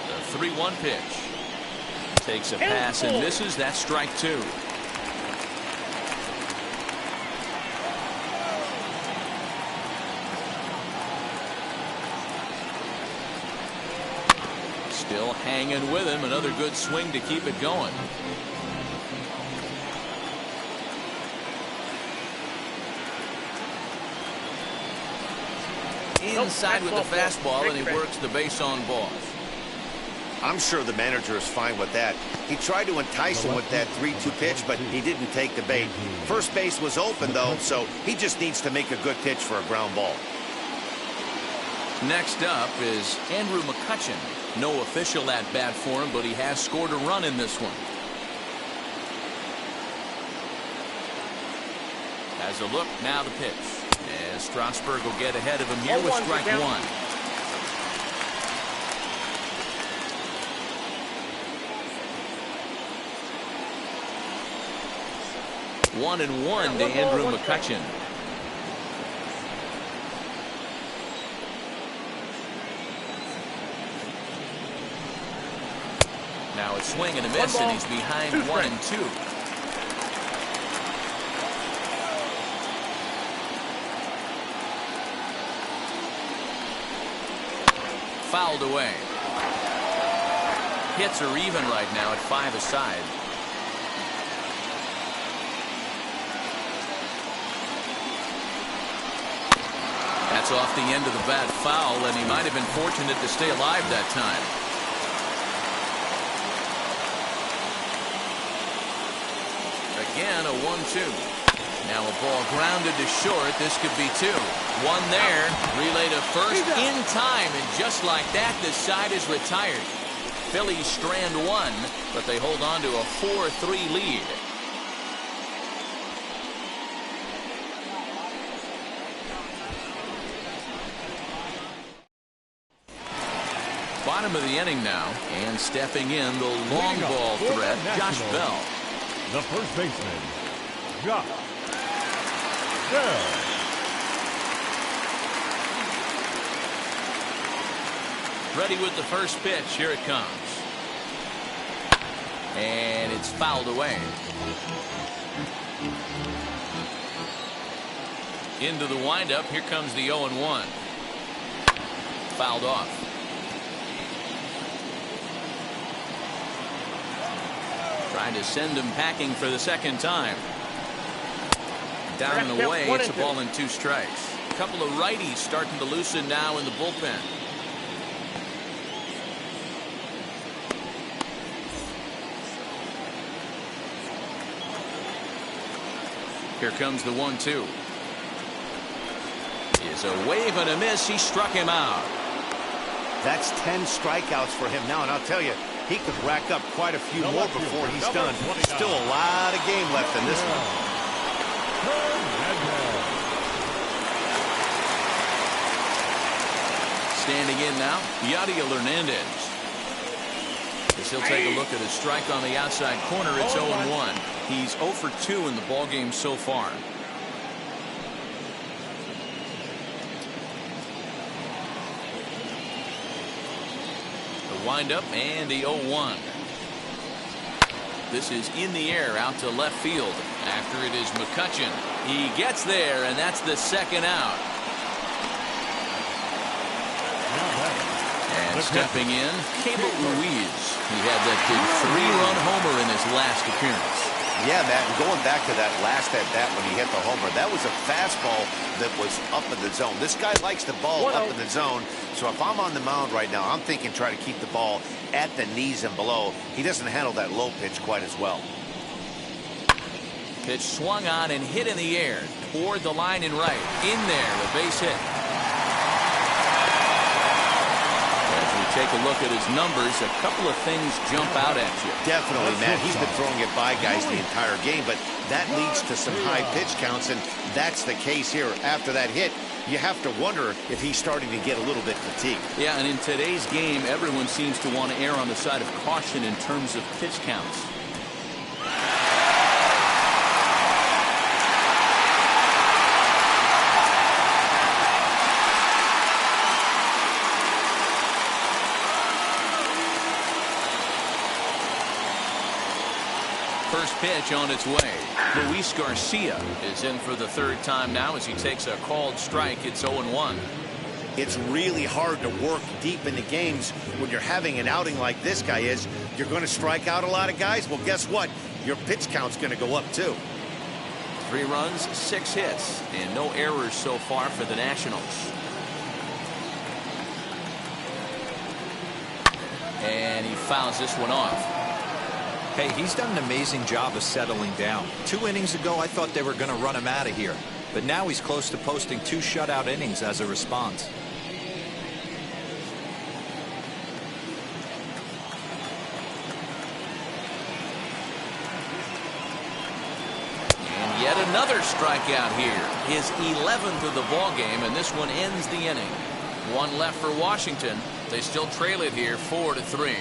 The 3-1 pitch. Takes a pass and misses. That's strike 2. Still hanging with him. Another good swing to keep it going. Inside with the fastball, and he works the base on balls. I'm sure the manager is fine with that. He tried to entice him with that 3-2 pitch, but he didn't take the bait. First base was open, though, so he just needs to make a good pitch for a ground ball. Next up is Andrew McCutchen. No official at-bat for him, but he has scored a run in this one. Has a look, now the pitch. And Strasburg will get ahead of him here with strike 1. 1-1 to Andrew McCutchen. Now it's swing and a miss, and he's behind 1-2. Fouled away. Hits are even right now at 5 aside. That's off the end of the bat foul, and he might have been fortunate to stay alive that time. Again, a 1-2. Now a ball grounded to short. This could be 2. One there. Relay to first in time, and just like that, this side is retired. Phillies strand 1, but they hold on to a 4-3 lead. Bottom of the inning now, and stepping in the long ball threat, Josh Bell. The first baseman, Josh Bell. Ready with the first pitch. Here it comes. And it's fouled away. Into the windup. Here comes the 0-1. Fouled off. Trying to send him packing for the second time. Down and away. It's a ball and 2 strikes. A couple of righties starting to loosen now in the bullpen. Here comes the 1-2. Is a wave and a miss. He struck him out. That's 10 strikeouts for him now, and I'll tell you, he could rack up quite a few more before he's done. Still a lot of game left in this one. Standing in now, Yadier Hernandez. As he'll take a look at his strike on the outside corner, it's 0-1. He's 0 for 2 in the ballgame so far. The windup and the 0-1. This is in the air out to left field. After it is McCutchen. He gets there, and that's the second out. And stepping in, Cable Ruiz. He had that big 3-run homer in his last appearance. Yeah, Matt, and going back to that last at-bat when he hit the homer, that was a fastball that was up in the zone. This guy likes the ball up in the zone, so if I'm on the mound right now, I'm thinking try to keep the ball at the knees and below. He doesn't handle that low pitch quite as well. Pitch swung on and hit in the air toward the line and right. In there, a base hit. As we take a look at his numbers, a couple of things jump out at you. Definitely, Matt. He's been throwing it by guys the entire game, but that leads to some high pitch counts, and that's the case here. After that hit, you have to wonder if he's starting to get a little bit fatigued. Yeah, and in today's game, everyone seems to want to err on the side of caution in terms of pitch counts. First pitch on its way. Luis Garcia is in for the third time now as he takes a called strike. It's 0-1. It's really hard to work deep into games when you're having an outing like this guy is. You're going to strike out a lot of guys. Well, guess what? Your pitch count's going to go up, too. 3 runs, 6 hits, and no errors so far for the Nationals. And he fouls this one off. Hey, he's done an amazing job of settling down. 2 innings ago, I thought they were going to run him out of here. But now he's close to posting 2 shutout innings as a response. And yet another strikeout here. His 11th of the ball game, and this one ends the inning. 1 left for Washington. They still trail it here 4-3.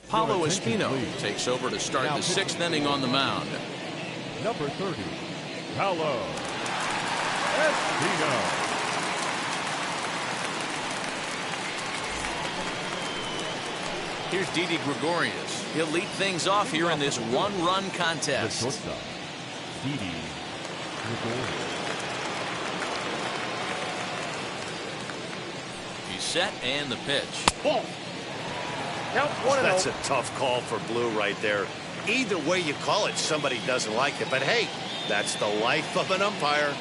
Paulo Espino takes over to start the 6th inning on the mound. Number 30, Paulo Espino. Here's Didi Gregorius. He'll lead things off here in this 1-run contest. The shortstop, Didi Gregorius. He's set and the pitch. Ball. That's a tough call for Blue right there. Either way you call it, somebody doesn't like it. But hey, that's the life of an umpire.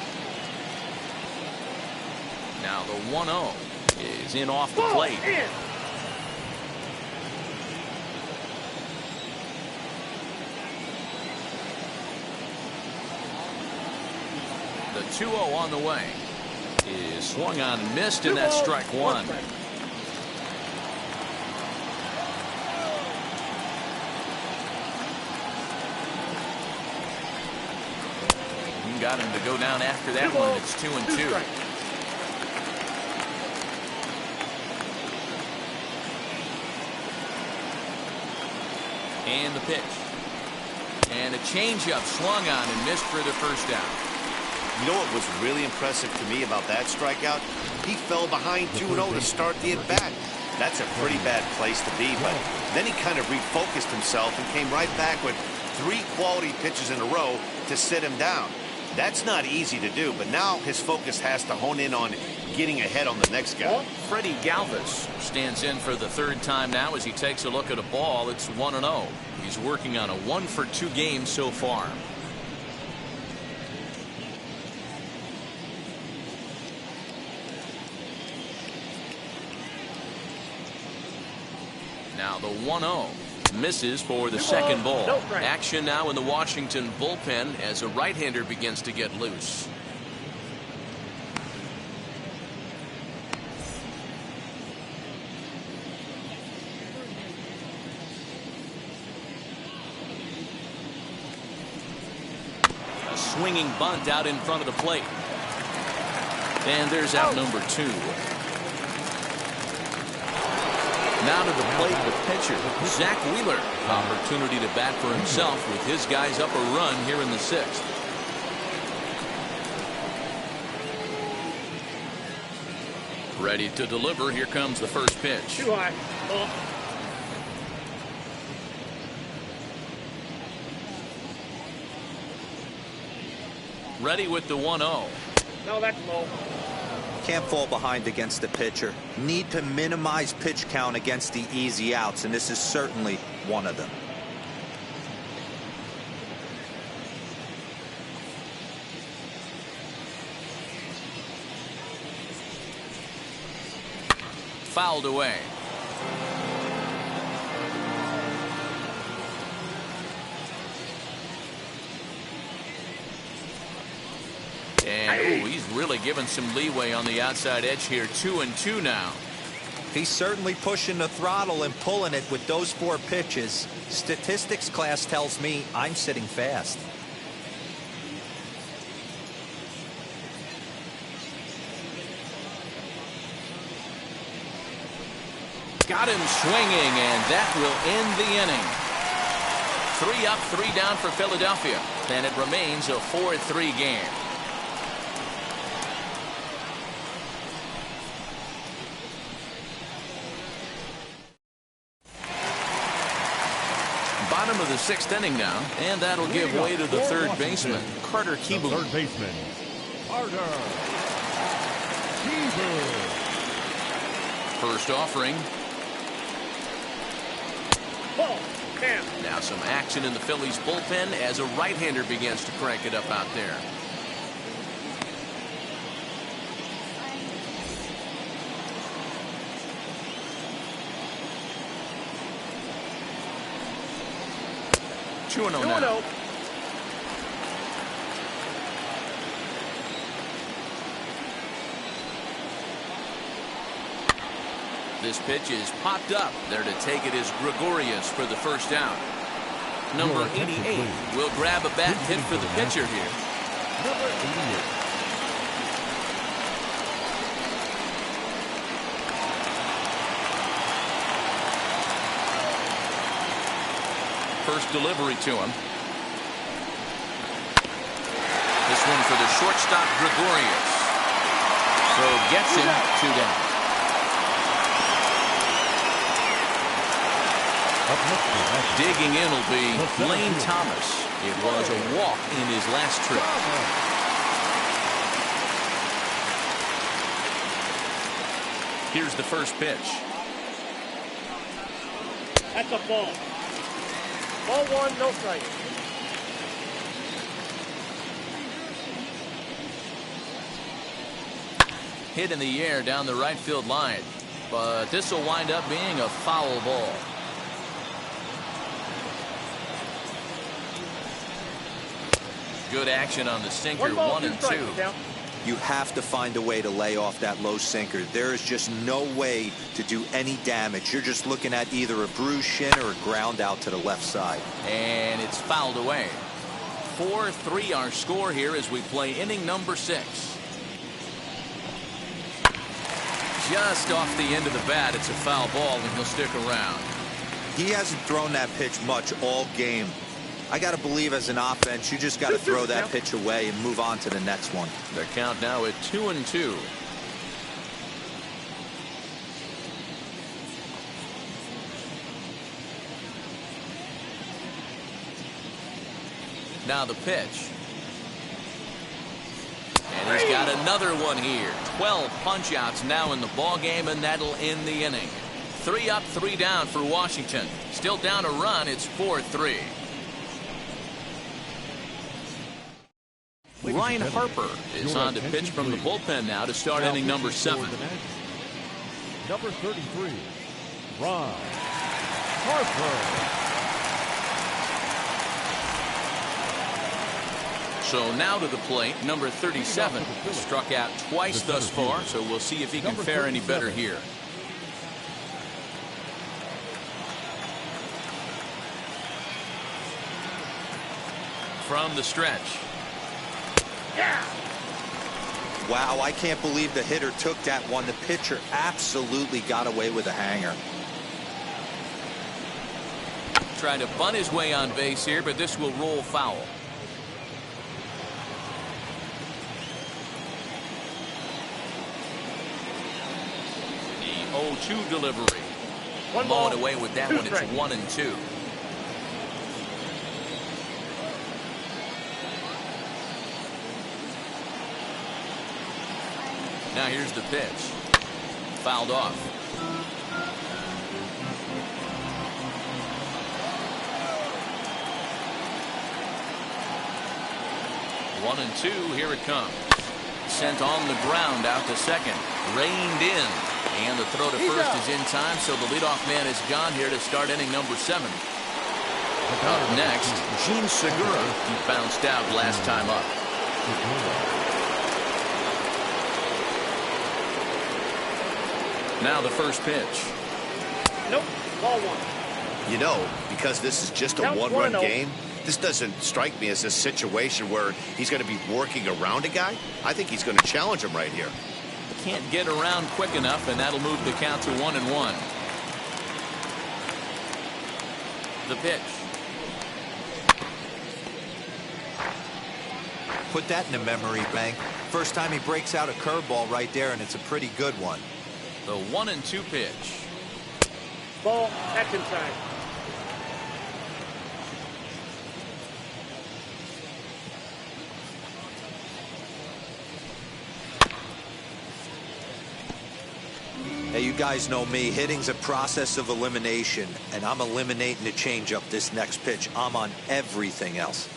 Now the 1-0 is in off the plate. The 2-0 on the way is swung on and missed, and that's strike 1. Got him to go down after that one. It's 2-2. And the pitch. And a changeup swung on and missed for the first down. You know what was really impressive to me about that strikeout? He fell behind 2-0 to start the at-bat. That's a pretty bad place to be, but then he kind of refocused himself and came right back with 3 quality pitches in a row to sit him down. That's not easy to do, but now his focus has to hone in on getting ahead on the next guy. Freddie Galvis stands in for the 3rd time now as he takes a look at a ball. It's 1-0. He's working on a 1-for-2 game so far. Now the 1-0. Misses for the 2nd ball. Action now in the Washington bullpen as a right-hander begins to get loose. A swinging bunt out in front of the plate. And there's out number 2. Now to the plate, the pitcher, Zach Wheeler. Opportunity to bat for himself with his guys up a run here in the 6th. Ready to deliver. Here comes the first pitch. Too high. Ball. Ready with the 1-0. No, that's low. Can't fall behind against the pitcher. Need to minimize pitch count against the easy outs, and this is certainly one of them. Fouled away. And he's really given some leeway on the outside edge here. 2-2 now. He's certainly pushing the throttle and pulling it with those 4 pitches. Statistics class tells me I'm sitting fast. Got him swinging, and that will end the inning. 3 up, 3 down for Philadelphia, and it remains a 4-3 game. Bottom of the 6th inning now, and that'll give way to the third baseman, Carter Kieboom. Third baseman, Carter Kieboom. First offering. Ball. Now some action in the Phillies bullpen as a right-hander begins to crank it up out there. Two and 0 now. This pitch is popped up. There to take it is Gregorius for the first down. Number 88 will grab a bat and hit for the pitcher here. Number 88. First delivery to him. This one for the shortstop, Gregorius. Throw gets him 2 down. Digging in will be Lane Thomas. It was a walk in his last trip. Here's the first pitch. That's a ball. Ball 1, no strike. Hit in the air down the right field line, but this will wind up being a foul ball. Good action on the sinker. 1 and 2. You have to find a way to lay off that low sinker. There is just no way to do any damage. You're just looking at either a bruised shin or a ground out to the left side. And it's fouled away. 4-3 our score here as we play inning number 6. Just off the end of the bat, it's a foul ball, and he'll stick around. He hasn't thrown that pitch much all game. I got to believe as an offense, you just got to throw that pitch away and move on to the next one. The count now at 2-2. Now the pitch. And he's got another one here. 12 punch-outs now in the ball game, and that'll end the inning. 3 up, 3 down for Washington. Still down a run. It's 4-3. Ryan Harper is on to pitch from the bullpen now to start inning number 7. Number 33, Ryan Harper. So now to the plate, number 37. Struck out twice thus far, so we'll see if he can fare any better here. From the stretch. Wow, I can't believe the hitter took that one. The pitcher absolutely got away with a hanger. Trying to bunt his way on base here, but this will roll foul. The 0-2 delivery. Mowing away with that one. It's 1 and 2. Now here's the pitch. Fouled off. 1-2. Here it comes. Sent on the ground out to second. Reined in. And the throw to first is in time, so the leadoff man is gone here to start inning number 7. Up next, Gene Segura. He bounced out last time up. Now the first pitch. Nope. Ball 1. You know, because this is just a one-run game, this doesn't strike me as a situation where he's going to be working around a guy. I think he's going to challenge him right here. Can't get around quick enough, and that'll move the count to 1-1. The pitch. Put that in the memory bank. First time he breaks out a curveball right there, and it's a pretty good one. The 1-2 pitch. Ball. That's inside. Hey, you guys know me. Hitting's a process of elimination, and I'm eliminating the changeup this next pitch. I'm on everything else.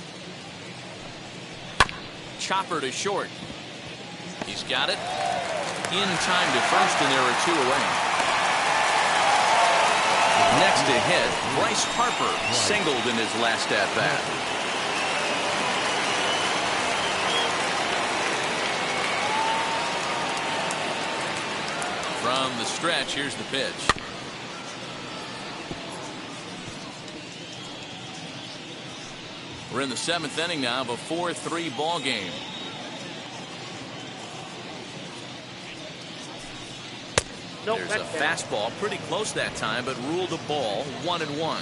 Chopper to short. He's got it. In time to first, and there are 2 away. Next to hit, Bryce Harper singled in his last at-bat. From the stretch, here's the pitch. We're in the 7th inning now of a 4-3 ball game. Nope, There's a fastball pretty close that time, but ruled a ball. 1-1.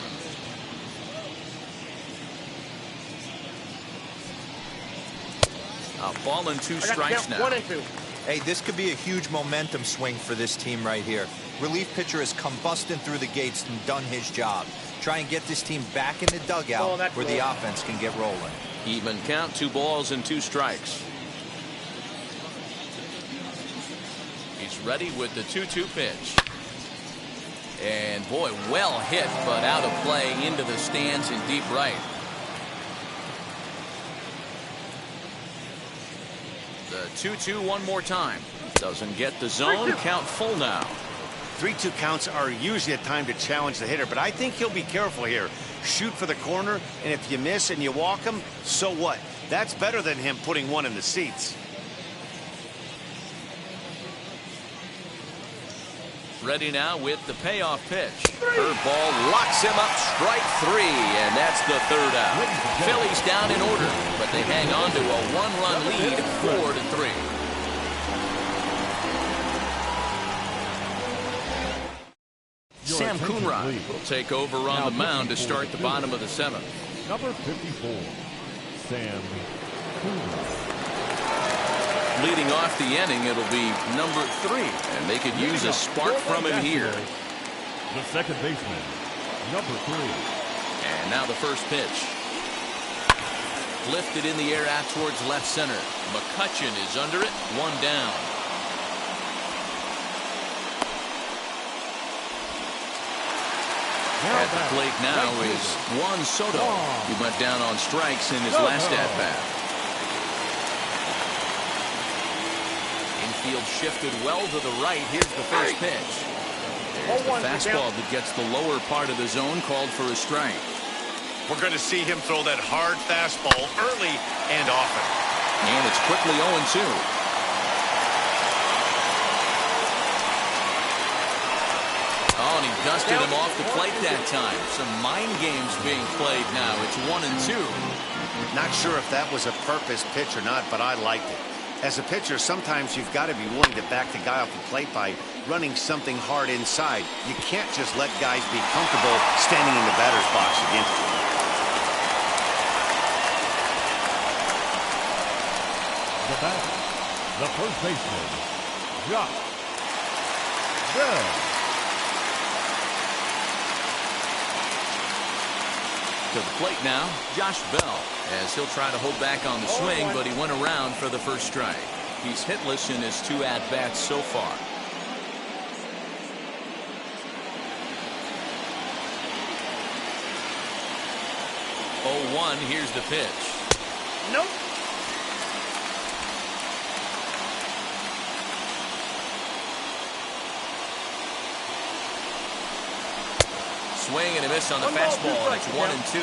A ball and 2 strikes now. 1-2. Hey, this could be a huge momentum swing for this team right here. Relief pitcher has come busting through the gates and done his job. Try and get this team back in the dugout where the offense can get rolling. Even count, 2 balls and 2 strikes. He's ready with the 2-2 pitch. And boy, well hit, but out of play into the stands in deep right. The 2-2 one more time. Doesn't get the zone. Count full now. 3-2 counts are usually a time to challenge the hitter, but I think he'll be careful here. Shoot for the corner, and if you miss and you walk him, so what? That's better than him putting one in the seats. Ready now with the payoff pitch. Curveball locks him up, strike 3, and that's the 3rd out. Phillies down in order, but they hang on to a 1-run lead, 4-3. Sam Coonrod will take over on the mound to start the bottom of the 7th. Number 54, Sam Coonrod. Leading off the inning, it'll be number 3, and they could use a spark from him here. The second baseman, number 3. And now the first pitch. Lifted in the air out towards left center. McCutchen is under it, 1 down. At the plate now is Juan Soto. He went down on strikes in his last at-bat. Infield shifted well to the right. Here's the first pitch. There's the fastball that gets the lower part of the zone, called for a strike. We're going to see him throw that hard fastball early and often. And it's quickly 0-2. Oh, and he dusted him off the plate that time. Some mind games being played now. It's 1-2. Not sure if that was a purpose pitch or not, but I liked it. As a pitcher, sometimes you've got to be willing to back the guy off the plate by running something hard inside. You can't just let guys be comfortable standing in the batter's box against you. The batter, the first baseman, Josh Bell. To the plate now, Josh Bell, as he'll try to hold back on the swing, but he went around for the first strike. He's hitless in his 2 at-bats so far. 0-1. Here's the pitch. Nope. Swing and a miss on the fastball, and it's 1-2.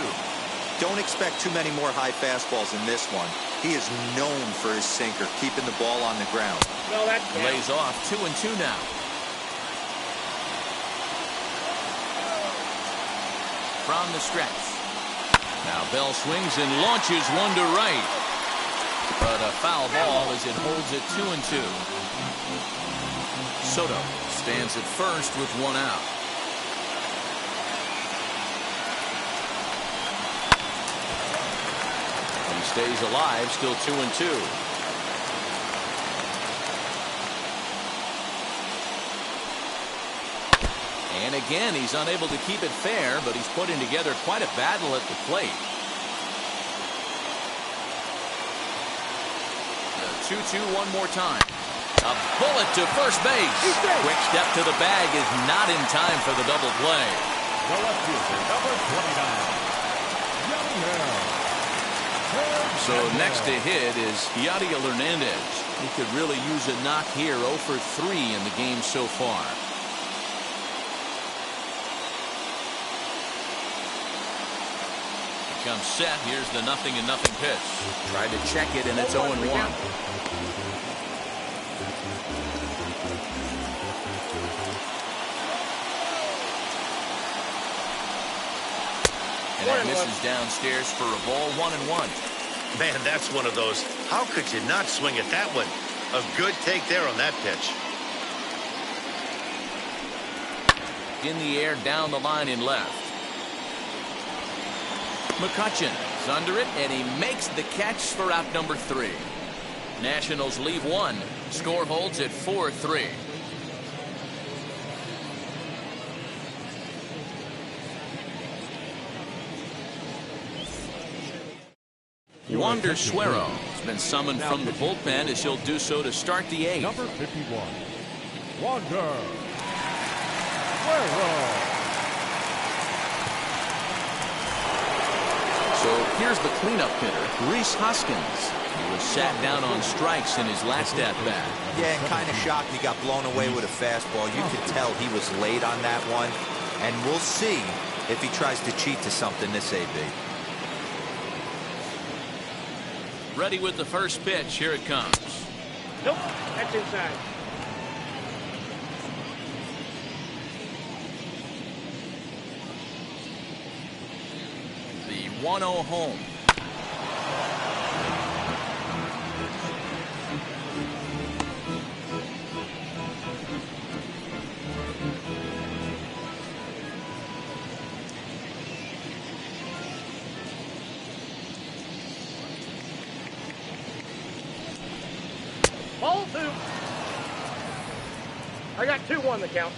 Don't expect too many more high fastballs in this one. He is known for his sinker, keeping the ball on the ground. No, that's Lays off. 2-2 now. From the stretch. Now Bell swings and launches one to right. But a foul ball as it holds it 2-2. Soto stands at first with 1 out. He stays alive, still 2-2. And again, he's unable to keep it fair, but he's putting together quite a battle at the plate. The 2-2 one more time. A bullet to first base. Quick step to the bag is not in time for the double play. The left fielder, number 29. So next to hit is Yadier Hernandez. He could really use a knock here. 0 for 3 in the game so far. Comes set. Here's the 0-0 pitch. Tried to check it, and it's 0-1. And that misses downstairs for a ball. 1-1. Man, that's one of those. How could you not swing at that one? A good take there on that pitch. In the air, down the line in left. McCutcheon is under it, and he makes the catch for out number 3. Nationals leave 1. Score holds at 4-3. Wander Suero has been summoned from the bullpen as he'll do so to start the 8th. Number 51, Wander Suero. So here's the cleanup hitter, Rhys Hoskins. He was sat down on strikes in his last at-bat. Yeah, and kind of shocked he got blown away with a fastball. You could tell he was late on that one. And we'll see if he tries to cheat to something this AB. Ready with the first pitch. Here it comes. Nope, that's inside. The 1-0 home. Ball 2. I got 2-1 the count.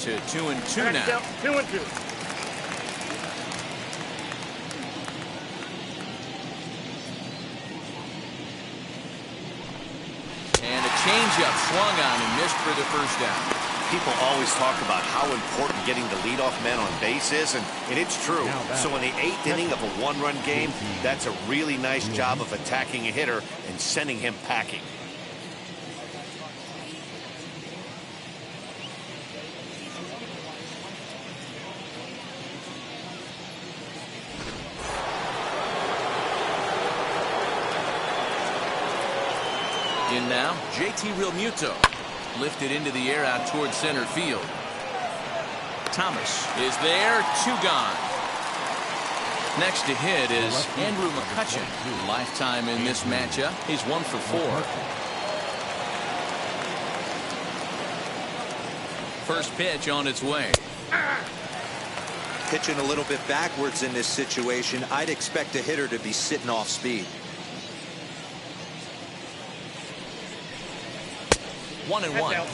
To 2-2 now. 2-2. And a changeup swung on and missed for the first down. People always talk about how important getting the leadoff man on base is, and it's true. So in the 8th inning of a 1-run game, that's a really nice job of attacking a hitter and sending him packing. In now, JT Realmuto. Lifted into the air out towards center field. Thomas is there. 2 gone. Next to hit is Andrew McCutcheon. Lifetime in this matchup. He's 1 for 4. First pitch on its way. Pitching a little bit backwards in this situation. I'd expect a hitter to be sitting off speed. 1-1.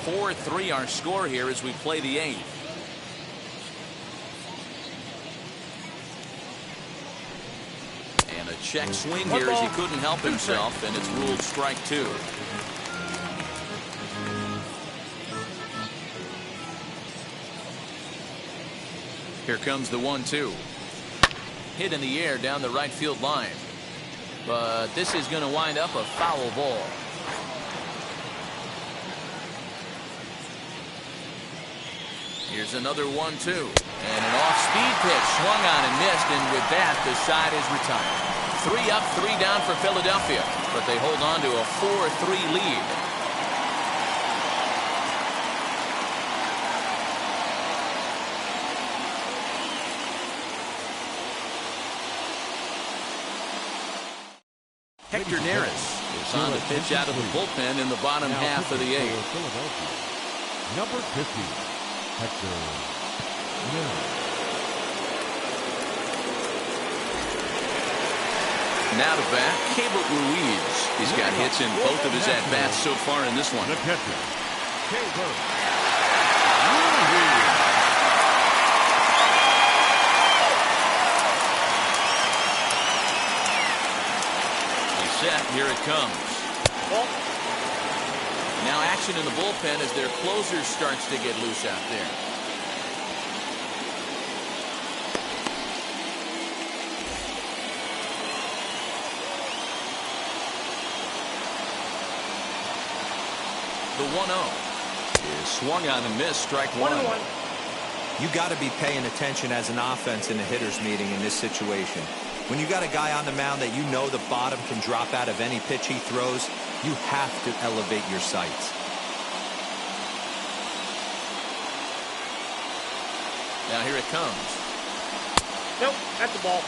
4-3 our score here as we play the 8th. And a check swing here as he couldn't help himself, and it's ruled strike 2. Here comes the 1-2. Hit in the air down the right field line. But this is going to wind up a foul ball. Here's another 1-2. And an off-speed pitch swung on and missed, and with that, the side is retired. 3 up, 3 down for Philadelphia, but they hold on to a 4-3 lead. Hector Neris is on the pitch out of the bullpen in the bottom half of the 8th. Number 50, Hector Neris. Now to bat, Cable Ruiz. He's got hits in both of his at-bats so far in this one. The catcher, Cable Ruiz. Set. Here it comes. Now action in the bullpen as their closer starts to get loose out there. The 1-0 is swung on and missed. Strike 1. You got to be paying attention as an offense in a hitter's meeting in this situation. When you got a guy on the mound that you know the bottom can drop out of any pitch he throws, you have to elevate your sights. Now here it comes. Nope, that's the ball.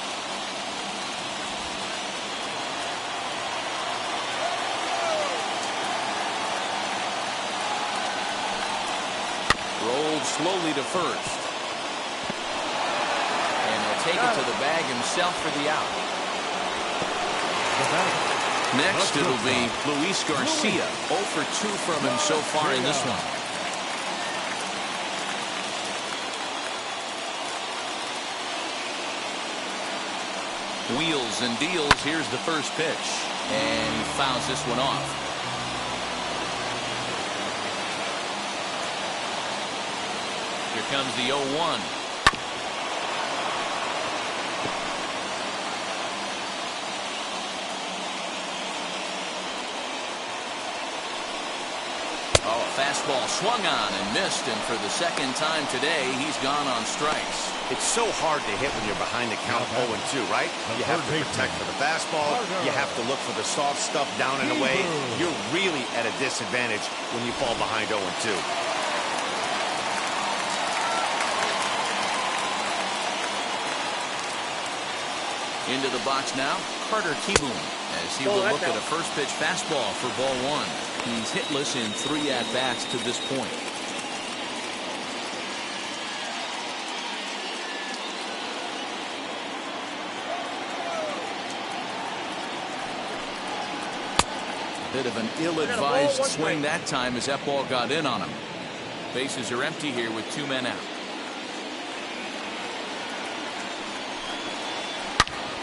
Rolled slowly to first. Take it to the bag himself for the out. Next it'll be Luis Garcia. 0 for 2 from him so far in this one. Wheels and deals. Here's the first pitch, and he fouls this one off. Here comes the 0-1. Fastball swung on and missed, and for the second time today, he's gone on strikes. It's so hard to hit when you're behind the count 0-2, right? You have to protect for the fastball. You have to look for the soft stuff down and away. You're really at a disadvantage when you fall behind 0-2. Into the box now, Carter Kieboom, as he will look at a first pitch fastball for ball 1. He's hitless in 3 at-bats to this point. Bit of an ill-advised swing that time as that ball got in on him. Bases are empty here with 2 men out.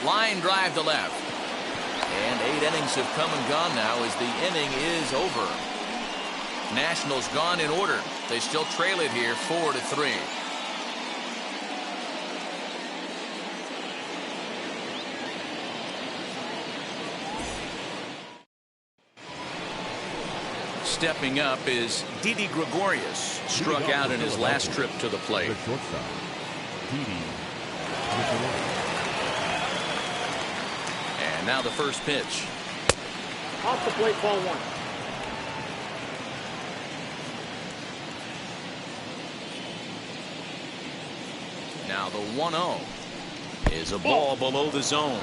Line drive to left. And 8 innings have come and gone now as the inning is over. Nationals gone in order. They still trail it here 4-3. Stepping up is Didi Gregorius. Struck out in his last trip to the plate. And now the first pitch. Off the plate, ball 1. Now the 1-0 is a ball below the zone.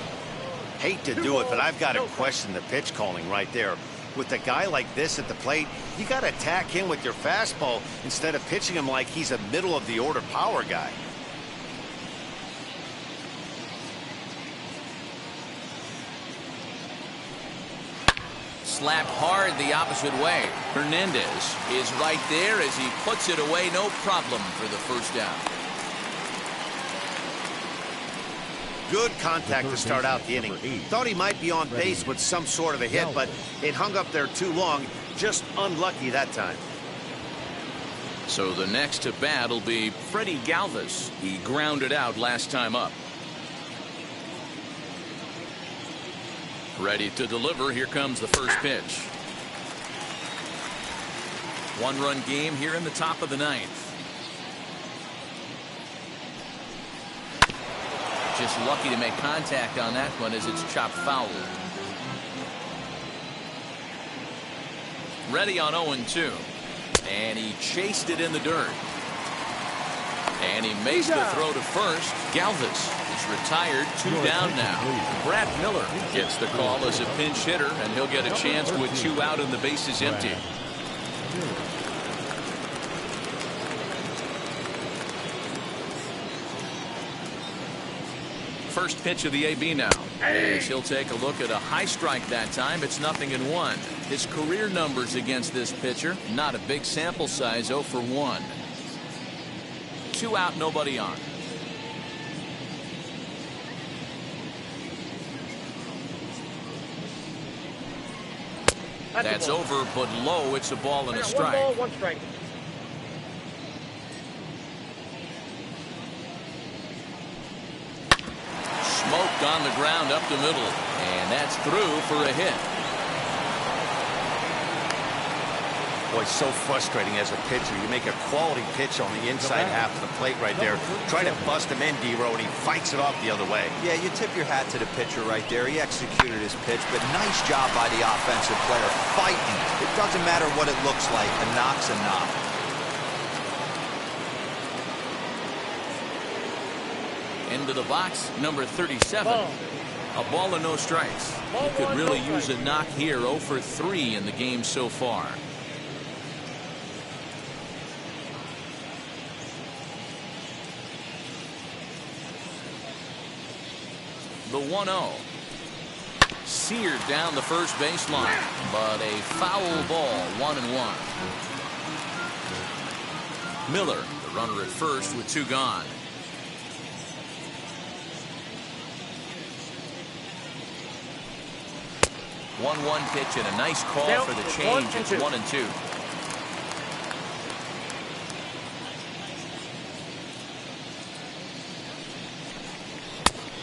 Hate to do it, but I've got to question the pitch calling right there. With a guy like this at the plate, you got to attack him with your fastball instead of pitching him like he's a middle of the order power guy. Slapped hard the opposite way. Hernandez is right there as he puts it away, no problem for the first down. Good contact to start out the inning. Thought he might be on base with some sort of a hit, but it hung up there too long. Just unlucky that time. So the next to bat will be Freddie Galvis. He grounded out last time up. Ready to deliver. Here comes the first pitch. One-run game here in the top of the ninth. Just lucky to make contact on that one as it's chopped foul. Ready on 0-2. And he chased it in the dirt. And he makes the throw to first. Galvis is retired, 2 down now. Brad Miller gets the call as a pinch hitter, and he'll get a chance with 2 out and the bases empty. First pitch of the AB now. As he'll take a look at a high strike that time. It's 0-1. His career numbers against this pitcher, not a big sample size, 0 for 1. 2 out, nobody on. That's over, but low. It's a ball and a strike. 1 ball, 1 strike. Smoked on the ground up the middle, and that's through for a hit. Boy, so frustrating as a pitcher. You make a quality pitch on the inside half of the plate right there. Try to bust him in, D-Row, and he fights it off the other way. Yeah, you tip your hat to the pitcher right there. He executed his pitch, but nice job by the offensive player fighting. It doesn't matter what it looks like. A knock's a knock. Into the box, number 37. A ball and no strikes. He could really use a knock here. 0 for 3 in the game so far. The 1-0. Seared down the first baseline, but a foul ball. 1-1. Miller, the runner at first with 2 gone. 1-1 pitch and a nice call for the change. It's 1-2.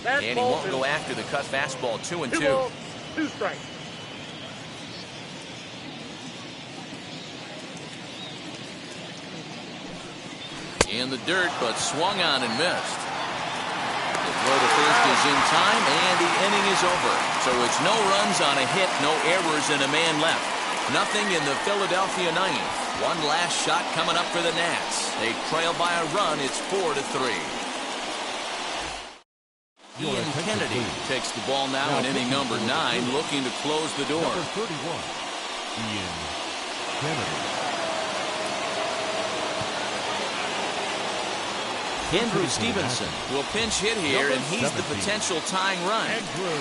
And he won't go after the cut fastball. 2-2. 2 strikes. In the dirt, but swung on and missed. The throw to first is in time, and the inning is over. So it's no runs on a hit, no errors, and a man left. Nothing in the Philadelphia ninth. One last shot coming up for the Nats. They trail by a run. It's 4-3. Ian Kennedy takes the ball now in inning number 9, looking to close the door. Number 31, Ian Kennedy. Andrew Stevenson will pinch hit here, and he's the potential tying run. Andrew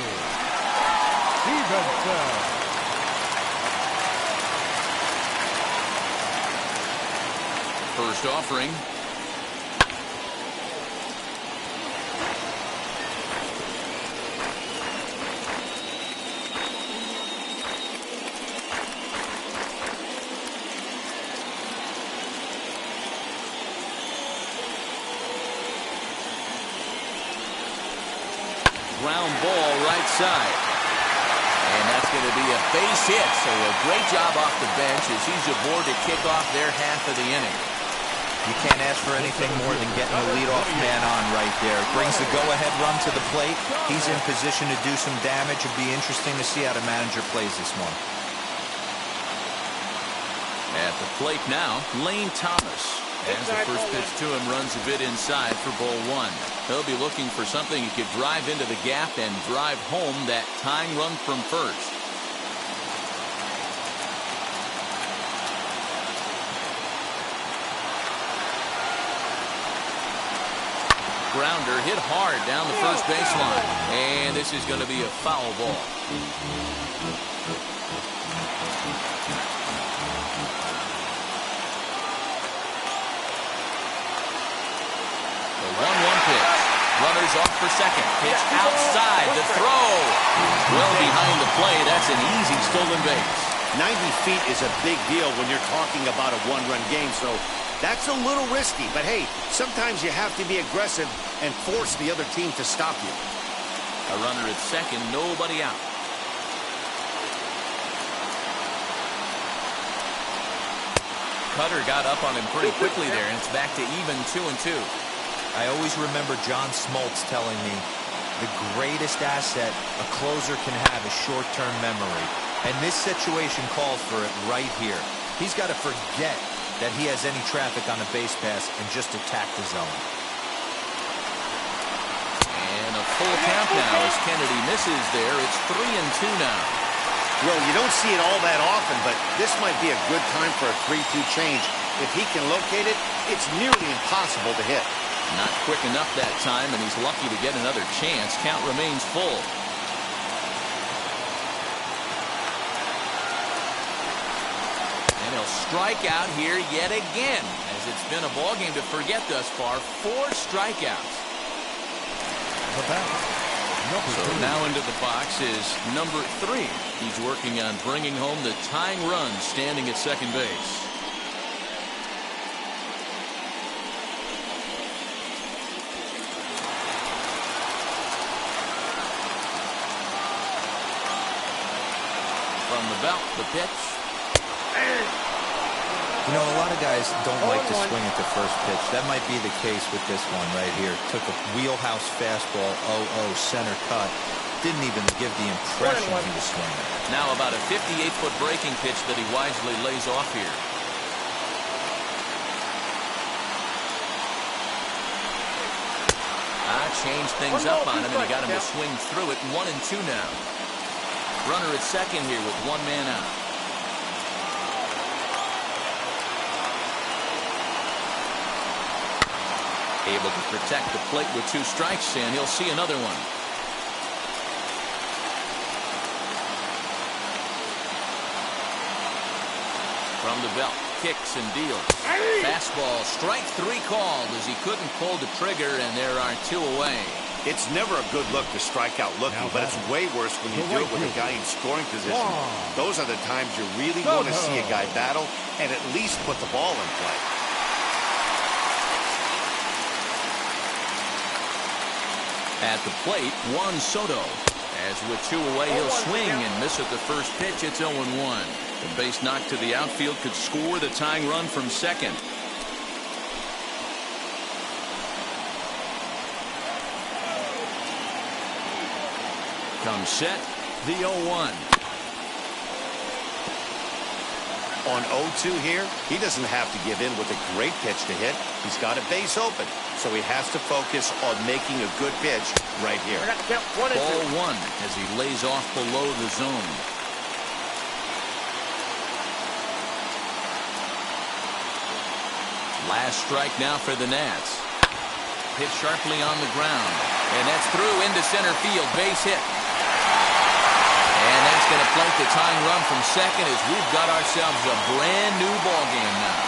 Stevenson. First offering. Ground ball right side. And that's going to be a base hit. So a great job off the bench as he's aboard to kick off their half of the inning. You can't ask for anything more than getting the leadoff man on right there. Brings the go-ahead run to the plate. He's in position to do some damage. It'd be interesting to see how the manager plays this one. At the plate now, Lane Thomas. As the first pitch to him runs a bit inside for ball 1. He'll be looking for something he could drive into the gap and drive home that tying run from first. Grounder hit hard down the first baseline. And this is going to be a foul ball. The 1-1 pitch. Runners off for second. Pitch outside. The throw. Well behind the play. That's an easy stolen base. 90 feet is a big deal when you're talking about a one-run game, so that's a little risky. But hey, sometimes you have to be aggressive and force the other team to stop you. A runner at second, nobody out. Cutter got up on him pretty quickly there, and it's back to even 2-2. I always remember John Smoltz telling me the greatest asset a closer can have is short-term memory. And this situation calls for it right here. He's got to forget that he has any traffic on a base pass and just attack the zone. And a full count now as Kennedy misses there. It's 3-2 now. Well, you don't see it all that often, but this might be a good time for a 3-2 change. If he can locate it, it's nearly impossible to hit. Not quick enough that time, and he's lucky to get another chance. Count remains full. And he'll strike out here yet again, as it's been a ball game to forget thus far. 4 strikeouts. So now into the box is number 3. He's working on bringing home the tying run, standing at second base. From the belt, the pitch. You know, a lot of guys don't like to swing at the first pitch. That might be the case with this one right here. Took a wheelhouse fastball, 0-0 center cut. Didn't even give the impression he was swinging. Now about a 58-foot breaking pitch that he wisely lays off here. Changed things up on him, and he got him to swing through it. 1-2 now. Runner at second here with 1 man out. Able to protect the plate with 2 strikes, and he'll see another one. From the belt, kicks and deals. Fastball, strike 3 called as he couldn't pull the trigger, and there are 2 away. It's never a good look to strike out looking, but it's way worse when you do it with a guy in scoring position. Those are the times you really want to see a guy battle and at least put the ball in play. At the plate, Juan Soto. As with 2 away, he'll swing and miss at the first pitch. It's 0-1. The base knock to the outfield could score the tying run from second. Comes set, the 0-1. On 0-2 here, he doesn't have to give in with a great pitch to hit. He's got a base open, so he has to focus on making a good pitch right here. Ball 1 as he lays off below the zone. Last strike now for the Nats. Hit sharply on the ground, and that's through into center field. Base hit. And that's going to plunk the tying run from second as we've got ourselves a brand new ball game now.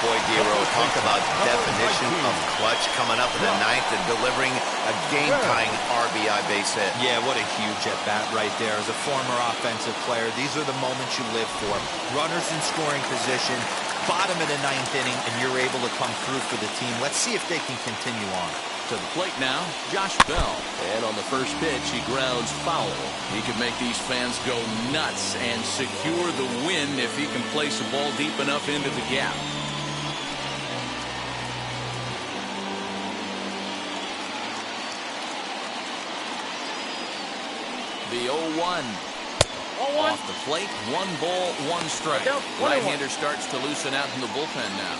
Boy, Giro, talk about definition of clutch coming up in the 9th and delivering a game-tying RBI base hit. Yeah, what a huge at-bat right there. As a former offensive player, these are the moments you live for. Runners in scoring position, bottom of the 9th inning, and you're able to come through for the team. Let's see if they can continue on. To the plate now, Josh Bell. And on the first pitch, he grounds foul. He can make these fans go nuts and secure the win if he can place a ball deep enough into the gap. The 0-1. Off the plate, 1 ball, 1 strike. Right-hander starts to loosen out in the bullpen now.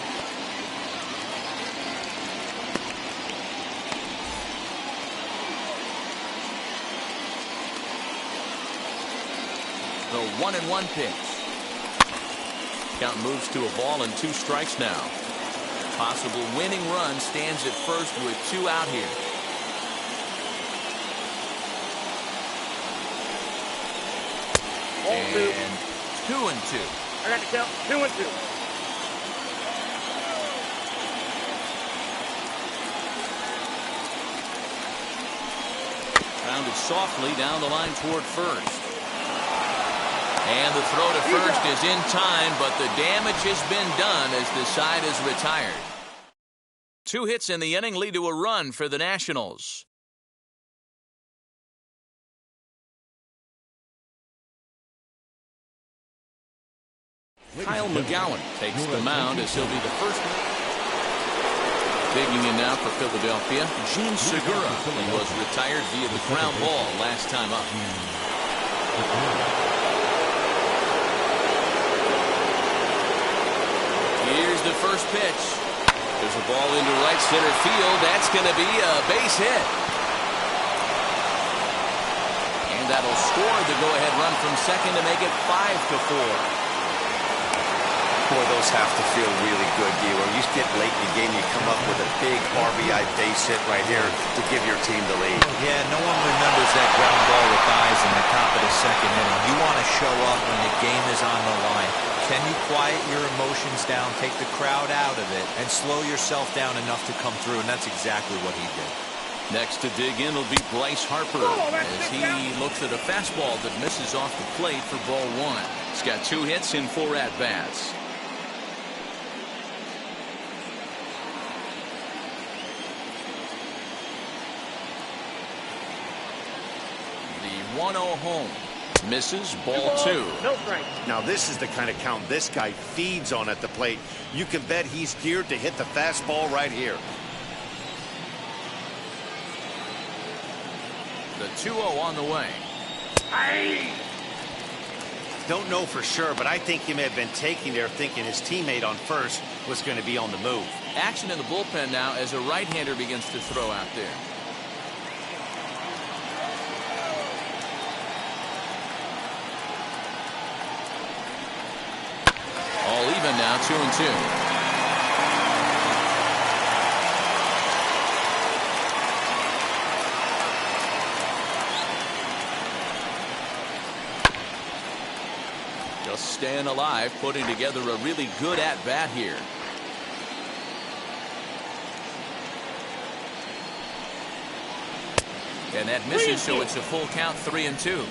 The 1-1 pitch. Count moves to a ball and 2 strikes now. Possible winning run stands at first with 2 out here. And 2-2. I got to count 2-2. softly down the line toward first. And the throw to first is in time, but the damage has been done as the side is retired. 2 hits in the inning lead to a run for the Nationals. Kyle McGowan takes the mound as he'll be the first. Digging in now for Philadelphia, Gene Segura. He was retired via the ground ball last time up. Here's the first pitch. There's a ball into right center field. That's going to be a base hit. And that'll score the go-ahead run from second to make it 5-4. Boy, those have to feel really good, D'Lo. You get late in the game, you come up with a big RBI base hit right here to give your team the lead. Yeah, no one remembers that ground ball with guys in the top of the second inning. You want to show up when the game is on the line. Can you quiet your emotions down, take the crowd out of it, and slow yourself down enough to come through? And that's exactly what he did. Next to dig in will be Bryce Harper as he looks at a fastball that misses off the plate for ball 1. He's got 2 hits in 4 at-bats. The 1-0 home. Misses, ball 2. No strike. Now this is the kind of count this guy feeds on at the plate. You can bet he's geared to hit the fastball right here. The 2-0 on the way. Don't know for sure, but I think he may have been taking there thinking his teammate on first was going to be on the move. Action in the bullpen now as a right-hander begins to throw out there. All even now, 2-2. Just staying alive, putting together a really good at-bat here. And that misses, so it's a full count, 3-2.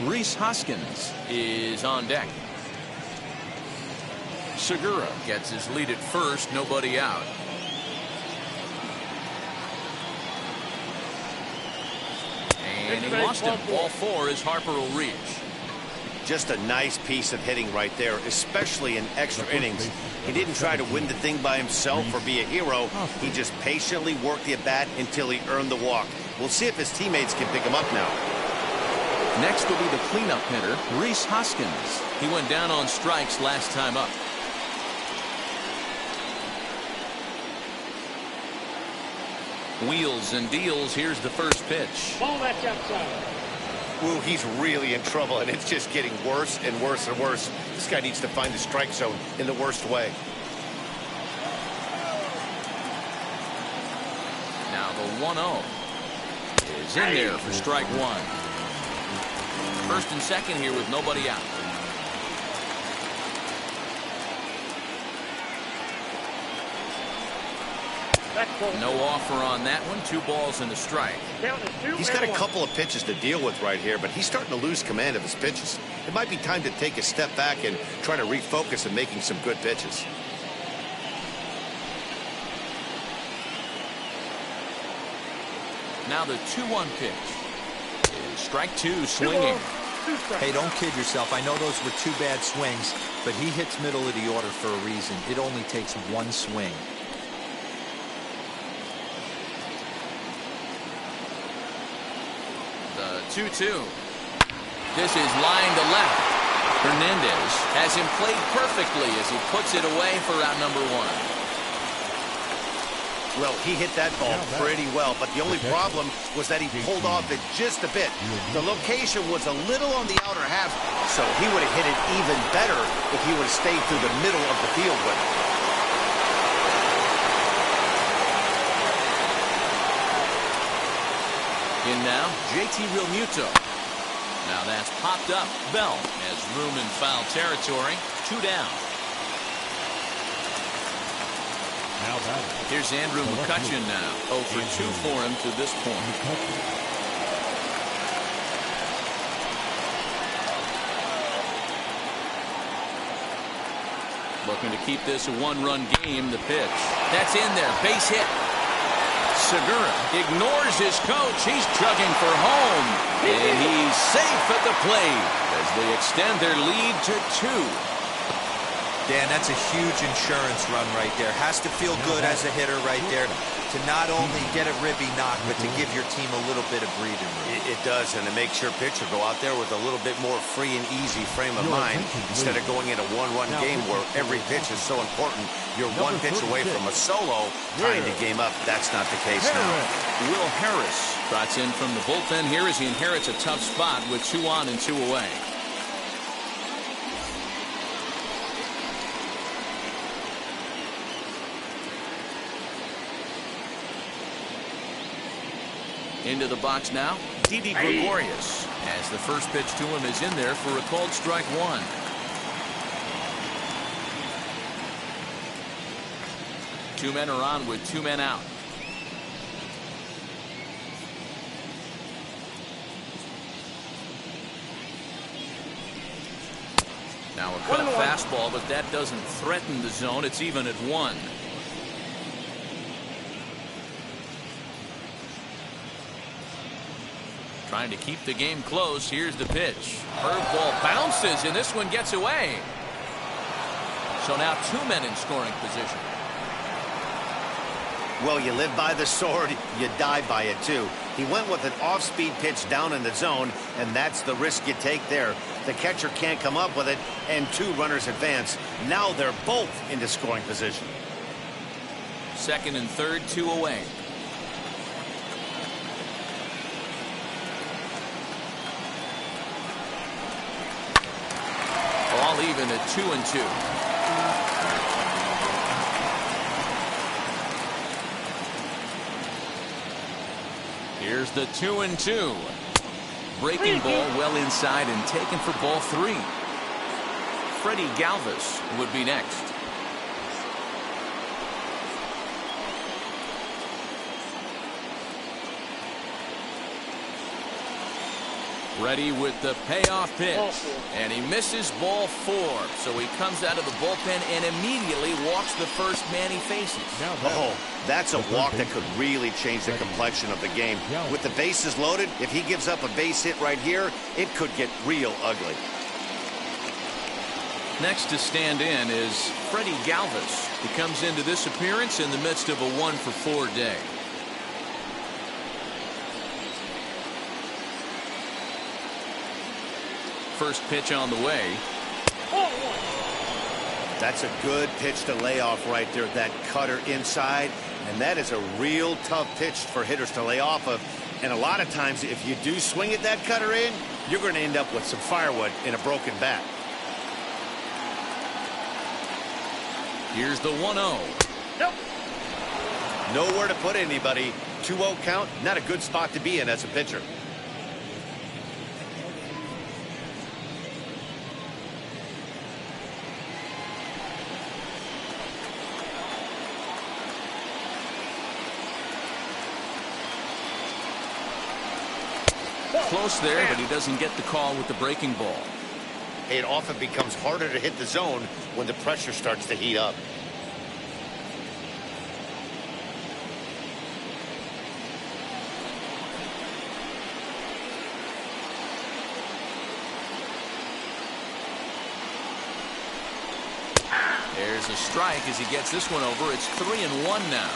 Rhys Hoskins is on deck. Segura gets his lead at first, nobody out. And he lost him. Ball 4 as Harper will reach. Just a nice piece of hitting right there, especially in extra innings. He didn't try to win the thing by himself or be a hero. He just patiently worked the at-bat until he earned the walk. We'll see if his teammates can pick him up now. Next will be the cleanup hitter, Rhys Hoskins. He went down on strikes last time up. Wheels and deals. Here's the first pitch. Ball that's outside. Ooh, he's really in trouble, and it's just getting worse and worse and worse. This guy needs to find the strike zone in the worst way. Now the 1-0 is in there for strike 1. First and second here with nobody out. No offer on that one. 2 balls and a strike. He's got a couple of pitches to deal with right here, but he's starting to lose command of his pitches. It might be time to take a step back and try to refocus on making some good pitches. Now the 2-1 pitch is strike 2, swinging. Hey, don't kid yourself. I know those were 2 bad swings, but he hits middle of the order for a reason. It only takes 1 swing. The 2-2. This is line to left. Hernandez has him played perfectly as he puts it away for out number 1. Well, he hit that ball pretty well, but the only problem was that he pulled off it just a bit. The location was a little on the outer half, so he would have hit it even better if he would have stayed through the middle of the field with it. In now, JT Realmuto. Now that's popped up. Bell has room in foul territory. 2 down. Here's Andrew McCutchen now. 0 for 2 for him to this point. Looking to keep this a one-run game. The pitch. That's in there. Base hit. Segura ignores his coach. He's chugging for home. And he's safe at the plate as they extend their lead to 2. Dan, that's a huge insurance run right there. Has to feel good as a hitter right there to not only get a ribby knock, but to give your team a little bit of breathing room. It does, and it makes your pitcher go out there with a little bit more free and easy frame of mind instead of going in a one-run game where every pitch is so important. You're one pitch away from a solo, tying the game up. That's not the case now. Will Harris trots in from the bullpen here as he inherits a tough spot with 2 on and 2 away. Into the box now, Didi Gregorius, as the first pitch to him is in there for a called strike 1. Two men are on with 2 men out. Now a cut fastball, but that doesn't threaten the zone. It's even at 1. Trying to keep the game close. Here's the pitch. Curveball bounces, and this one gets away. So now 2 men in scoring position. Well, you live by the sword, you die by it too. He went with an off-speed pitch down in the zone, and that's the risk you take there. The catcher can't come up with it, and 2 runners advance. Now they're both into scoring position. Second and third, 2 away. All even at 2 and 2. Here's the 2 and 2. Breaking ball well inside and taken for ball 3. Freddie Galvis would be next. Ready with the payoff pitch, and he misses ball 4. So he comes out of the bullpen and immediately walks the first man he faces. Oh, that's a walk that could really change the complexion of the game. With the bases loaded, if he gives up a base hit right here, it could get real ugly. Next to stand in is Freddie Galvis. He comes into this appearance in the midst of a 1-for-4 day. First pitch on the way. That's a good pitch to lay off right there. That cutter inside. And that is a real tough pitch for hitters to lay off of. And a lot of times, if you do swing at that cutter in, you're going to end up with some firewood in a broken bat. Here's the 1-0. Nope. Nowhere to put anybody. 2-0 count. Not a good spot to be in as a pitcher. Close there, but he doesn't get the call with the breaking ball. It often becomes harder to hit the zone when the pressure starts to heat up. There's a strike as he gets this one over. It's 3-1 now.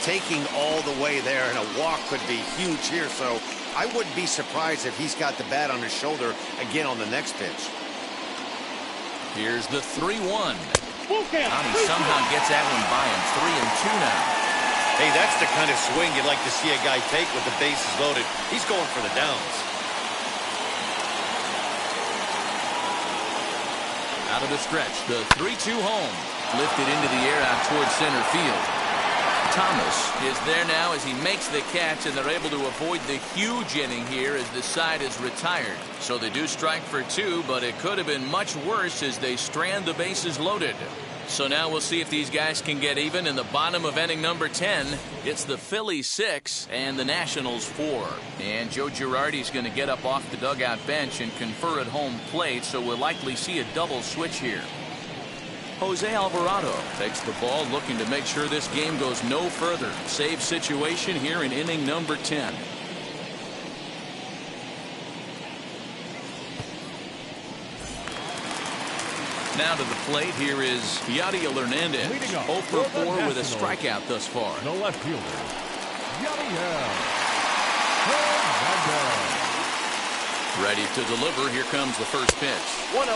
Taking all the way there, and a walk could be huge here, so I wouldn't be surprised if he's got the bat on his shoulder again on the next pitch. Here's the 3-1. And he somehow gets that one by him. 3-2 now. Hey, that's the kind of swing you'd like to see a guy take with the bases loaded. He's going for the downs. Out of the stretch, the 3-2 home. Lifted into the air out towards center field. Thomas is there now as he makes the catch, and they're able to avoid the huge inning here as the side is retired. So they do strike for 2, but it could have been much worse as they strand the bases loaded. So now we'll see if these guys can get even in the bottom of inning number 10. It's the Phillies 6 and the Nationals 4. And Joe Girardi's going to get up off the dugout bench and confer at home plate, so we'll likely see a double switch here. Jose Alvarado takes the ball, looking to make sure this game goes no further. Save situation here in inning number 10. Now to the plate, here is Yadiel Hernandez. 0 for 4 with a strikeout thus far. The left fielder, Yadiel Hernandez. Ready to deliver. Here comes the first pitch. 1-0.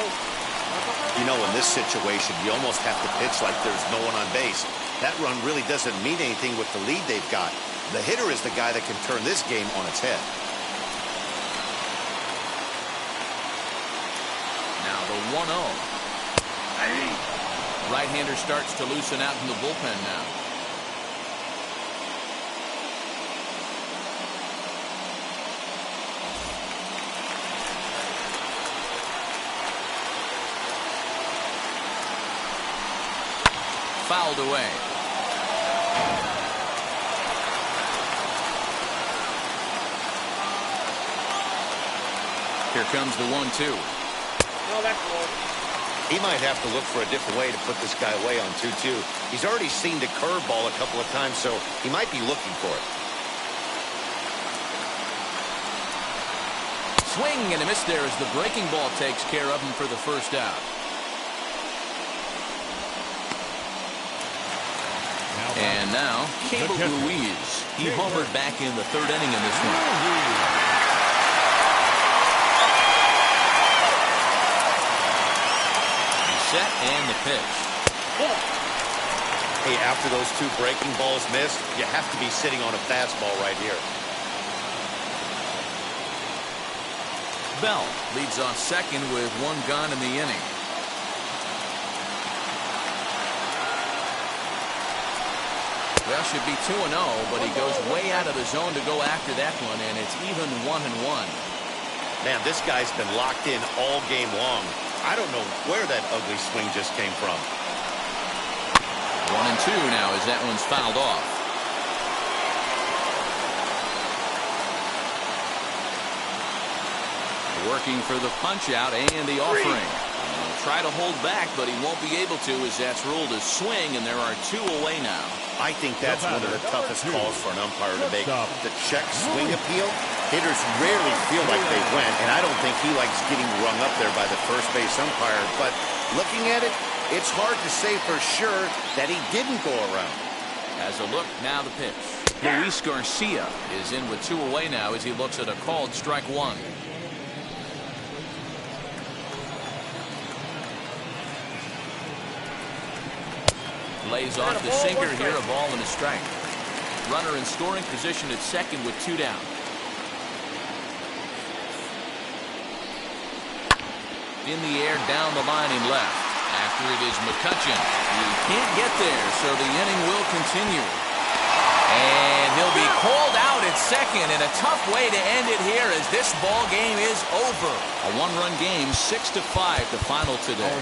You know, in this situation, you almost have to pitch like there's no one on base. That run really doesn't mean anything with the lead they've got. The hitter is the guy that can turn this game on its head. Now the 1-0. Right-hander starts to loosen out in the bullpen now. Fouled away. Here comes the 1-2. No, that's low. He might have to look for a different way to put this guy away on 2-2. He's already seen the curveball a couple of times, so he might be looking for it. Swing and a miss there as the breaking ball takes care of him for the first out. And now, Cable Ruiz. He homered back in the third inning in this one. Set and the pitch. Hey, after those two breaking balls missed, you have to be sitting on a fastball right here. Bell leads off second with one gone in the inning. Well, should be 2-0, but he goes way out of the zone to go after that one, and it's even 1-1. Man, this guy's been locked in all game long. I don't know where that ugly swing just came from. 1-2 now as that one's fouled off. Working for the punch out and the offering. He'll try to hold back, but he won't be able to as that's ruled a swing, and there are 2 away now. I think that's one of the toughest calls for an umpire to make. The check swing appeal. Hitters rarely feel like they went, and I don't think he likes getting rung up there by the first base umpire. But looking at it, it's hard to say for sure that he didn't go around. As a look, now the pitch. Luis Garcia is in with 2 away now as he looks at a called strike 1. Lays off the sinker here, a ball and a strike. Runner in scoring position at second with 2 down. In the air, down the line and left. After it is McCutchen. He can't get there, so the inning will continue. And he'll be called out at second, and a tough way to end it here as this ball game is over. A 1-run game, 6-5 the final today.